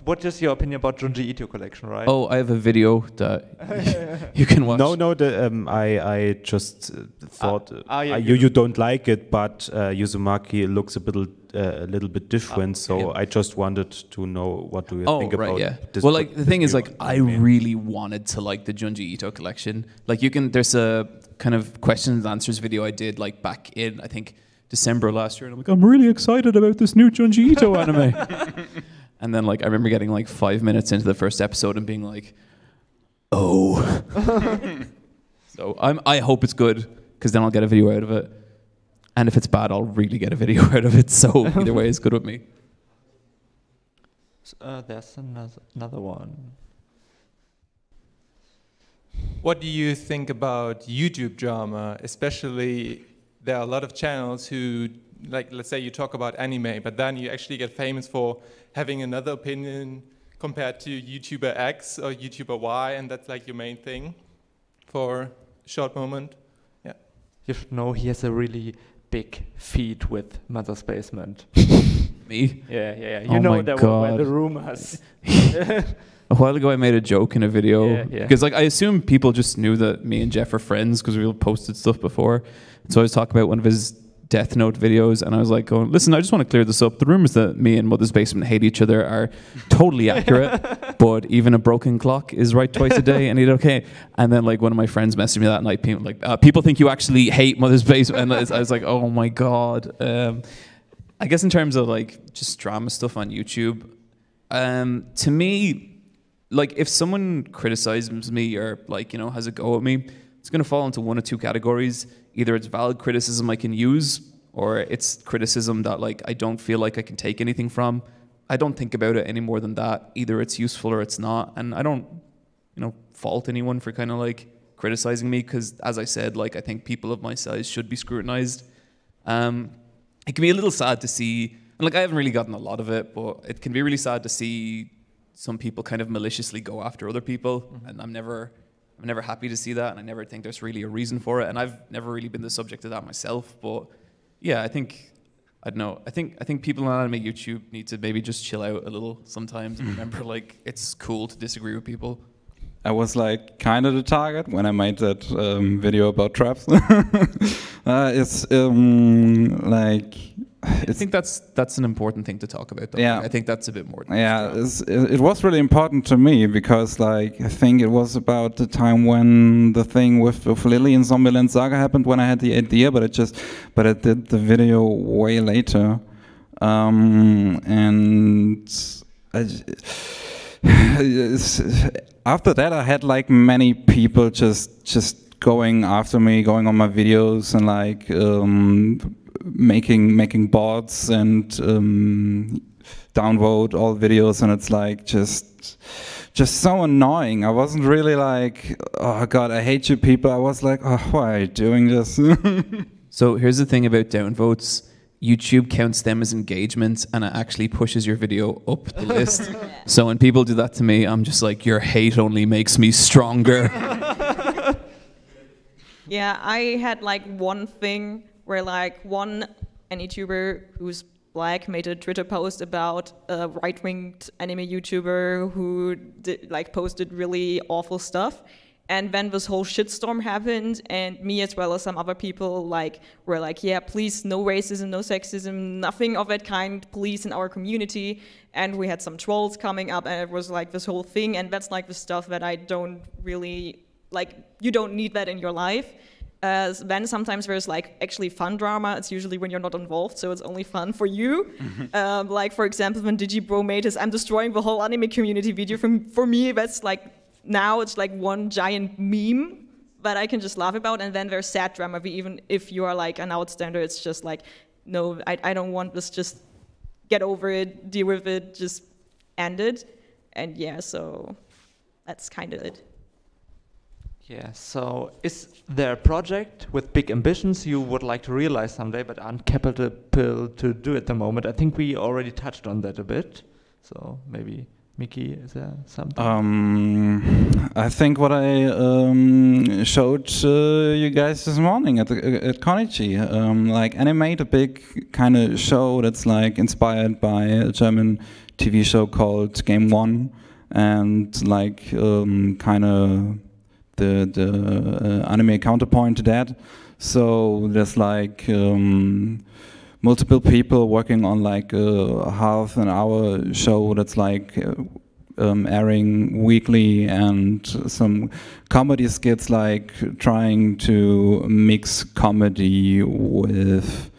What is your opinion about Junji Ito collection, right? Oh, I have a video that you can watch. No, I just thought you don't like it, but Uzumaki looks a little bit different. So I just wanted to know what do you think about this. Well, like the thing is, like I really wanted to like the Junji Ito collection. Like there's a kind of questions and answers video I did like back in, I think, December last year, and I'm like, I'm really excited about this new Junji Ito anime. And then like I remember getting like 5 minutes into the first episode and being like, oh. So I hope it's good, because then I'll get a video out of it. And if it's bad, I'll really get a video out of it. So either way, it's good with me. There's another one. What do you think about YouTube drama, especially? There are a lot of channels who, like, let's say you talk about anime, but then you actually get famous for having another opinion compared to YouTuber X or YouTuber Y, and that's like your main thing for a short moment. Yeah. You should know he has a really big feed with Mother's Basement. Me? Yeah. You know that one where the rumors. A while ago, I made a joke in a video because, like, I assume people just knew that me and Jeff are friends because we posted stuff before. So I was talking about one of his Death Note videos, and I was like, going, listen, I just want to clear this up. The rumors that me and Mother's Basement hate each other are totally accurate, but even a broken clock is right twice a day, and it's okay. And then, like, one of my friends messaged me that night, people think you actually hate Mother's Basement. And I was like, oh my God. I guess in terms of, like, just drama stuff on YouTube, to me, like, if someone criticizes me or, like, you know, has a go at me, it's going to fall into one of 2 categories. Either it's valid criticism I can use, or it's criticism that, like, I don't feel like I can take anything from. I don't think about it any more than that. Either it's useful or it's not. And I don't, you know, fault anyone for kind of, like, criticizing me, because, as I said, like, I think people of my size should be scrutinized. It can be a little sad to see, and, like, I haven't really gotten a lot of it, but it can be really sad to see some people kind of maliciously go after other people, and I'm never happy to see that, and I never think there's really a reason for it, and I've never really been the subject of that myself. But yeah, I don't know. I think people on anime YouTube need to maybe just chill out a little sometimes and remember, like, it's cool to disagree with people. I was like kind of the target when I made that video about traps. It's like. I think that's an important thing to talk about, though. Yeah. I think that's a bit more. It was really important to me because, like, I think it was about the time when the thing with Lily and Zombieland Saga happened, when I had the idea, but I did the video way later, and after that I had like many people just going after me, going on my videos, and like making bots and downvote all videos, and it's like just so annoying. I wasn't really like, oh God, I hate you people. I was like, oh, why are you doing this? So here's the thing about downvotes. YouTube counts them as engagement, and it actually pushes your video up the list. So when people do that to me, I'm just like, your hate only makes me stronger. Yeah, I had like one thing where like one AniTuber who's Black made a Twitter post about a right-wing anime YouTuber who posted really awful stuff. And then this whole shitstorm happened, and me as well as some other people were like, yeah, please, no racism, no sexism, nothing of that kind, please, in our community. And we had some trolls coming up, and it was like this whole thing, and that's like the stuff that I don't really, you don't need that in your life. Then sometimes there's actually fun drama. It's usually when you're not involved, so it's only fun for you. For example, when Digibro made his "I'm destroying the whole anime community" video, for me, that's now it's one giant meme that I can just laugh about. And then there's sad drama. Even if you are an outstander, it's just no, I don't want this. Just get over it, deal with it, just end it. And yeah, so that's kind of it. Yeah, so is there a project with big ambitions you would like to realize someday but aren't capable to do at the moment? I think we already touched on that a bit. So maybe, Miki, is there something? I think what I showed you guys this morning at Connichi, animate a big kind of show that's inspired by a German TV show called Game One, and kind of the anime counterpoint to that. So there's multiple people working on a half an hour show that's airing weekly, and some comedy skits trying to mix comedy with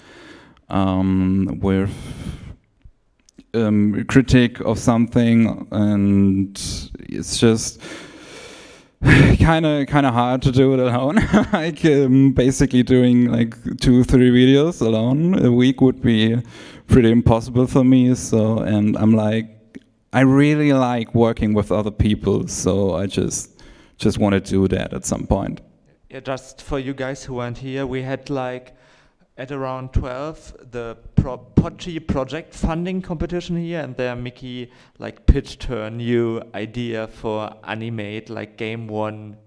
critique of something, and it's just kind of hard to do it alone. Basically doing 2-3 videos alone a week would be pretty impossible for me. So, and I'm I really like working with other people, so I just want to do that at some point. Yeah, just for you guys who weren't here, we had at around 12 the Pochi project funding competition here, and there Miki pitched her new idea for animate Game One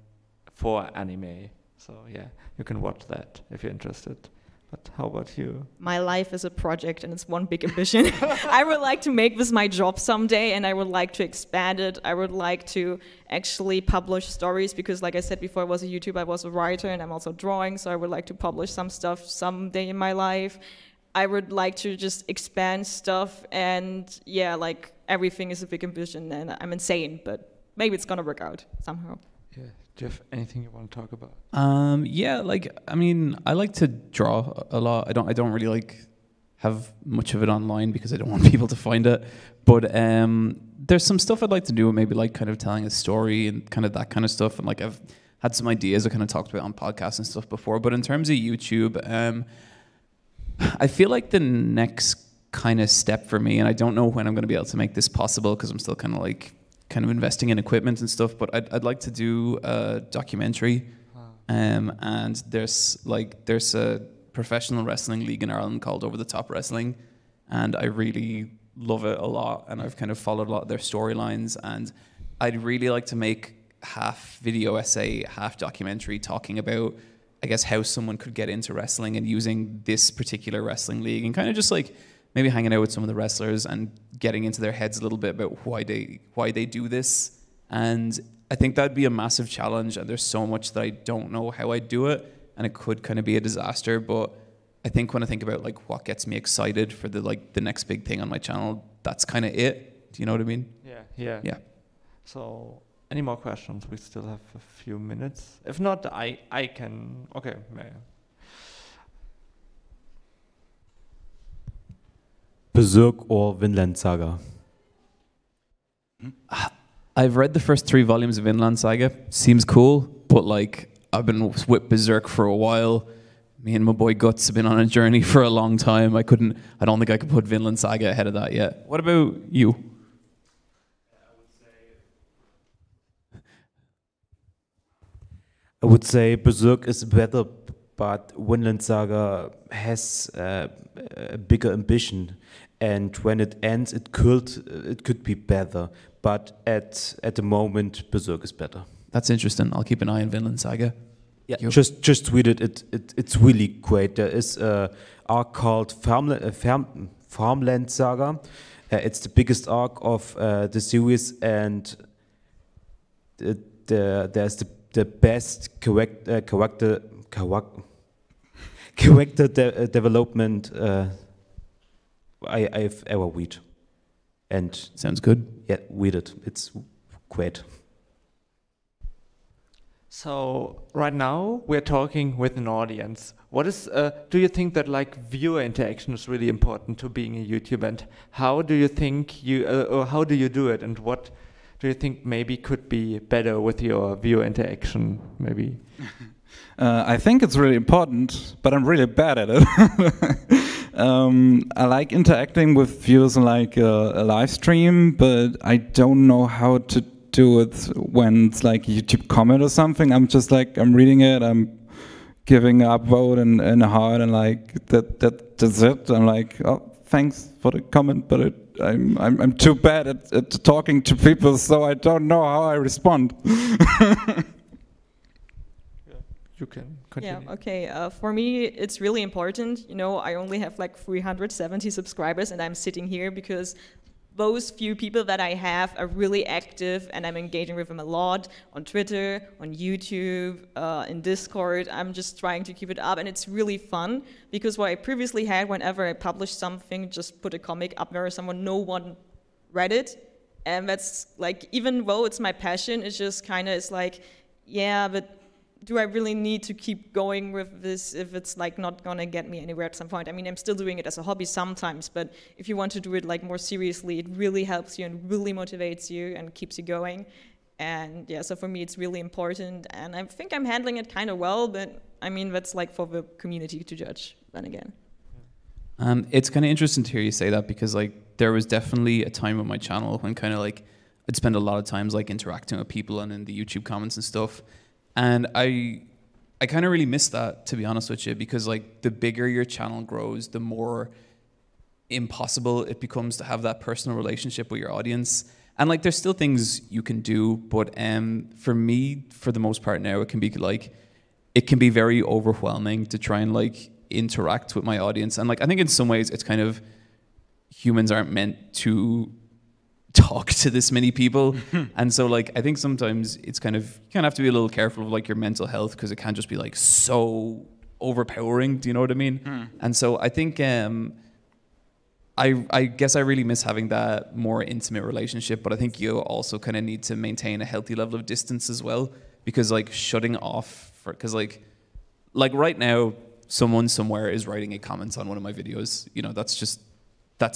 for anime. So yeah, you can watch that if you're interested. But how about you? My life is a project, and it's one big ambition. I would like to make this my job someday, and I would like to expand it. I would like to actually publish stories, because like I said before, I was a YouTuber, I was a writer, and I'm also drawing, so I would like to publish some stuff someday in my life. I would like to just expand stuff, and yeah, everything is a big ambition, and I'm insane, but maybe it's gonna work out somehow. Yeah. Jeff, anything you want to talk about? Yeah, I mean, I like to draw a lot. I don't really have much of it online because I don't want people to find it. But there's some stuff I'd like to do, maybe kind of telling a story and kind of that kind of stuff. And I've had some ideas I kind of talked about on podcasts and stuff before. But in terms of YouTube, I feel like the next kind of step for me, and I don't know when I'm going to be able to make this possible because I'm still kind of investing in equipment and stuff, but I'd like to do a documentary. And there's a professional wrestling league in Ireland called Over the Top Wrestling, and I really love it a lot, and I've kind of followed a lot of their storylines, and I'd really like to make half video essay, half documentary, talking about, I guess, how someone could get into wrestling and using this particular wrestling league, and kind of just maybe hanging out with some of the wrestlers and getting into their heads a little bit about why they do this. And I think that'd be a massive challenge, and there's so much that I don't know how I'd do it, and it could kind of be a disaster. But I think when I think about what gets me excited for the next big thing on my channel, that's kind of it. Do you know what I mean? Yeah. So any more questions? We still have a few minutes. If not, I can. Okay. Berserk or Vinland Saga? I've read the first 3 volumes of Vinland Saga. Seems cool, but I've been with Berserk for a while. Me and my boy Guts have been on a journey for a long time. I don't think I could put Vinland Saga ahead of that yet. What about you? I would say Berserk is better, but Vinland Saga has a bigger ambition, and when it ends, it could be better. But at the moment, Berserk is better. That's interesting. I'll keep an eye on Vinland Saga. Yeah, just read it. It's really great. There is a arc called Farmland Saga. It's the biggest arc of the series, and there's the best character development I've ever read. And sounds good. Yeah, read it. It's great. So right now we're talking with an audience. What is? Do you think that like viewer interaction is really important to being a YouTuber? And how do you think or how do you do it? And what do you think maybe could be better with your viewer interaction? Maybe. I think it's really important, but I'm really bad at it. I like interacting with viewers like a live stream, but I don't know how to do it when it's like a YouTube comment or something. I'm just like, I'm reading it, I'm giving an upvote and a heart, and like that's it. I'm like, oh, thanks for the comment, but I'm too bad at talking to people, so I don't know how I respond. You can continue. Yeah, okay. For me, it's really important. You know, I only have like 370 subscribers, and I'm sitting here because those few people that I have are really active, and I'm engaging with them a lot on Twitter, on YouTube, in Discord. I'm just trying to keep it up, and it's really fun because what I previously had, whenever I published something, just put a comic up there, no one read it, and that's like, even though it's my passion, it's just kind of, it's like, yeah, but do I really need to keep going with this if it's like not gonna get me anywhere at some point? I mean, I'm still doing it as a hobby sometimes, but if you want to do it like more seriously, it really helps you and really motivates you and keeps you going. And yeah, so for me, it's really important. And I think I'm handling it kind of well, but I mean, that's like for the community to judge then again. It's kind of interesting to hear you say that, because like there was definitely a time on my channel when kind of like I'd spend a lot of times like interacting with people and in the YouTube comments and stuff. And I kind of really miss that, to be honest with you, because like the bigger your channel grows, the more impossible it becomes to have that personal relationship with your audience. And like there's still things you can do, but for me, for the most part now, it can be very overwhelming to try and like interact with my audience. And like I think in some ways it's kind of, humans aren't meant to talk to this many people. And so like I think sometimes it's kind of, you kind of have to be a little careful of like your mental health, because it can just be like so overpowering, do you know what I mean? And so I think I guess I really miss having that more intimate relationship, but I think you also kind of need to maintain a healthy level of distance as well, because like shutting off because like right now someone somewhere is writing a comment on one of my videos, you know, that's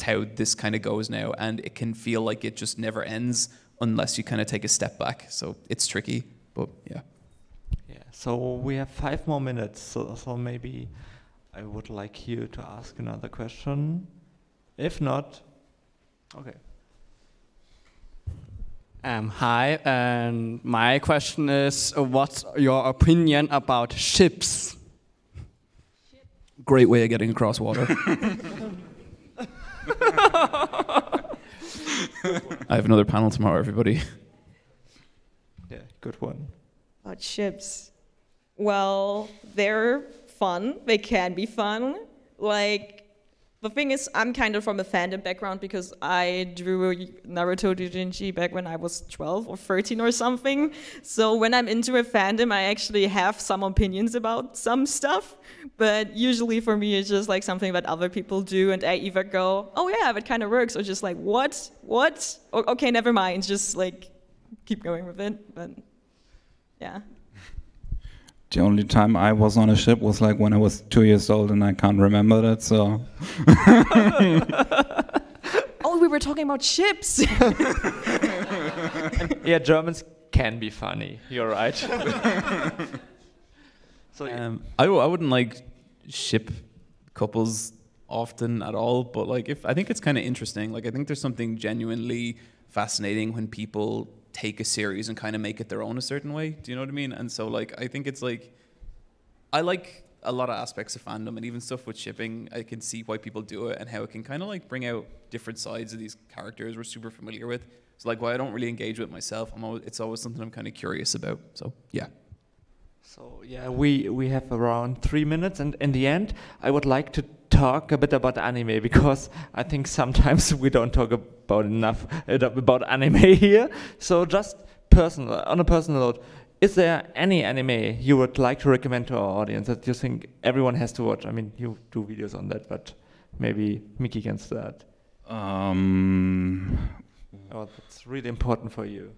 how this kind of goes now, and it can feel like it just never ends unless you kind of take a step back. So it's tricky, but yeah. Yeah. So we have 5 more minutes. So maybe I would like you to ask another question. If not, okay. Hi, and my question is, what's your opinion about ships? Great way of getting across water. I have another panel tomorrow, everybody. Yeah, good one. About ships. Well, they're fun. They can be fun. Like, the thing is, I'm kind of from a fandom background because I drew Naruto doujinshi back when I was 12 or 13 or something. So when I'm into a fandom, I actually have some opinions about some stuff. But usually for me, it's just like something that other people do, and I either go, oh yeah, that kind of works, or just like, what? Or, okay, never mind, just like keep going with it. But yeah. The only time I was on a ship was like when I was 2 years old, and I can't remember that, so. Oh, we were talking about ships. Yeah, Germans can be funny. You're right. So I wouldn't like ship couples often at all, but like I think it's kind of interesting. Like I think there's something genuinely fascinating when people take a series and kind of make it their own a certain way. Do you know what I mean? And so like I think it's like, I like a lot of aspects of fandom, and even stuff with shipping, I can see why people do it and how it can kind of like bring out different sides of these characters we're super familiar with. So like why I don't really engage with myself, it's always something I'm kind of curious about. So yeah. So yeah, we have around 3 minutes, and in the end, I would like to talk a bit about anime, because I think sometimes we don't talk about enough about anime here. So just on a personal note, is there any anime you would like to recommend to our audience that you think everyone has to watch? I mean, you do videos on that, but maybe Miki can start. Oh, that's really important for you.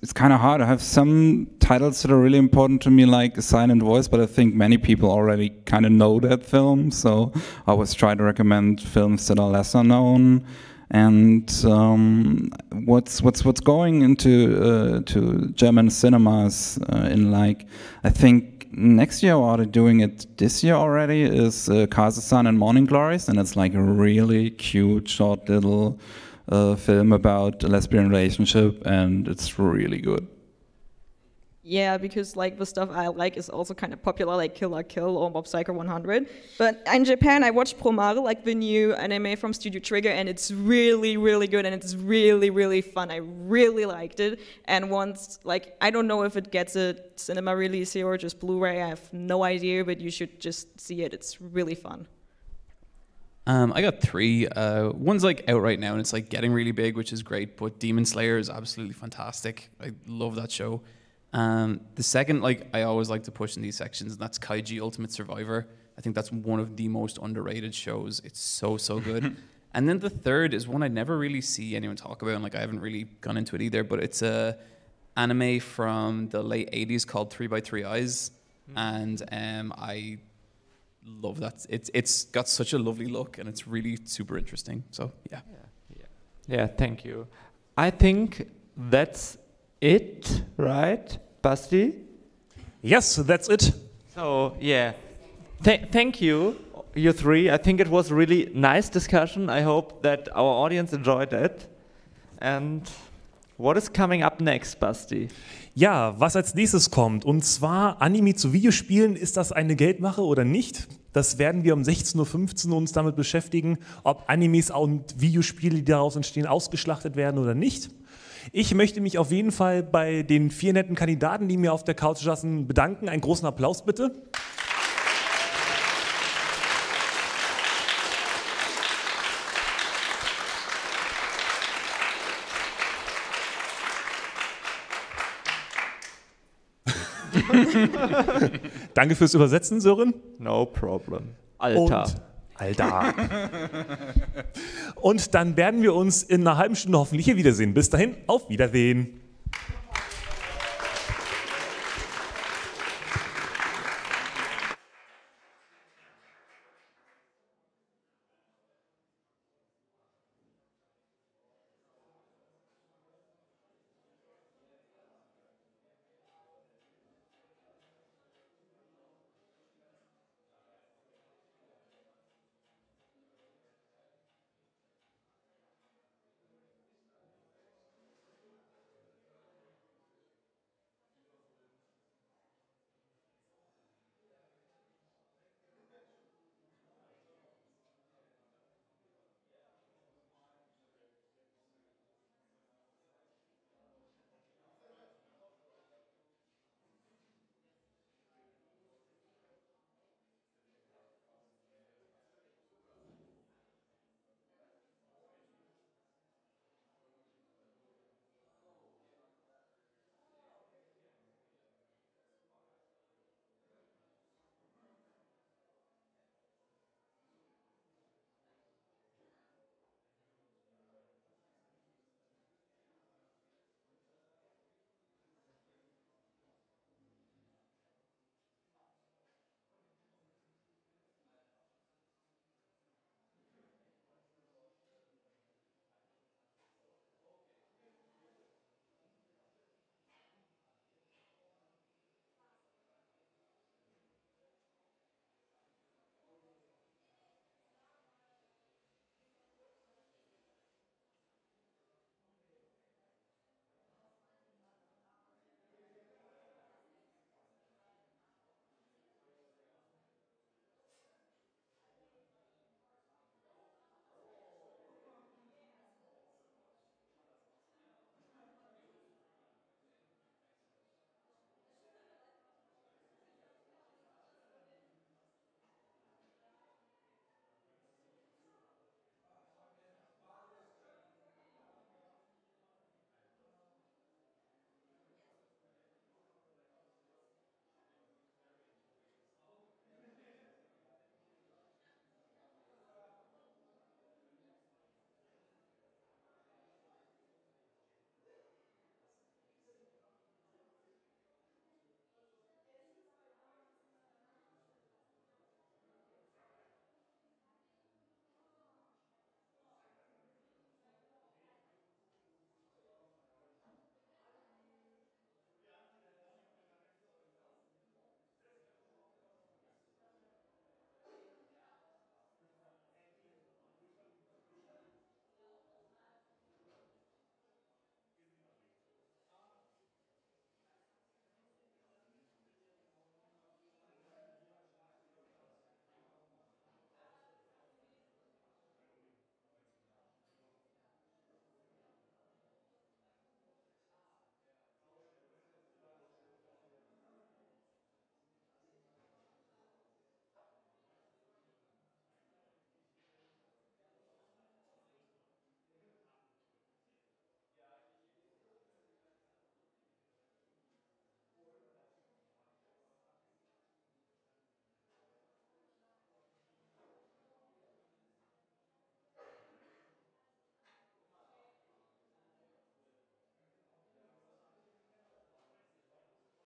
It's kind of hard. I have some titles that are really important to me, like A Silent Voice, but I think many people already kind of know that film, so I always try to recommend films that are lesser known. And what's going into to German cinemas in, like, I think next year, or are they doing it this year already, is Kaze-san and Morning Glories, and it's like a really cute short little film about a lesbian relationship, and it's really good. Yeah, because like the stuff I like is also kind of popular, like Kill la Kill or Mob Psycho 100. But in Japan, I watched Promare, like the new anime from Studio Trigger, and it's really, really good, and it's really, really fun. I really liked it. And once, like, I don't know if it gets a cinema release here or just Blu-ray, I have no idea, but you should just see it. It's really fun. I got 3. One's like out right now, and it's like getting really big, which is great. But Demon Slayer is absolutely fantastic. I love that show. The second, like, I always like to push in these sections, and that's Kaiji Ultimate Survivor. I think that's one of the most underrated shows. It's so good. And then the third is one I never really see anyone talk about, and like I haven't really gone into it either. But it's a anime from the late 80s called 3x3 Eyes, and I love that. It's got such a lovely look, and it's really super interesting. So yeah, thank you. I think that's it, right, Basti? Yes, that's it. So yeah, thank you, you 3. I think it was a really nice discussion. I hope that our audience enjoyed it. And what is coming up next, Basti? Ja, was als nächstes kommt, und zwar Anime zu Videospielen, ist das eine Geldmache oder nicht? Das werden wir um 16:15 Uhr uns damit beschäftigen, ob Animes und Videospiele, die daraus entstehen, ausgeschlachtet werden oder nicht. Ich möchte mich auf jeden Fall bei den 4 netten Kandidaten, die mir auf der Couch saßen, bedanken. Einen großen Applaus bitte. Danke fürs Übersetzen, Sören. No problem. Alter. Alter. Und dann werden wir uns in einer halben Stunde hoffentlich hier wiedersehen. Bis dahin, auf Wiedersehen.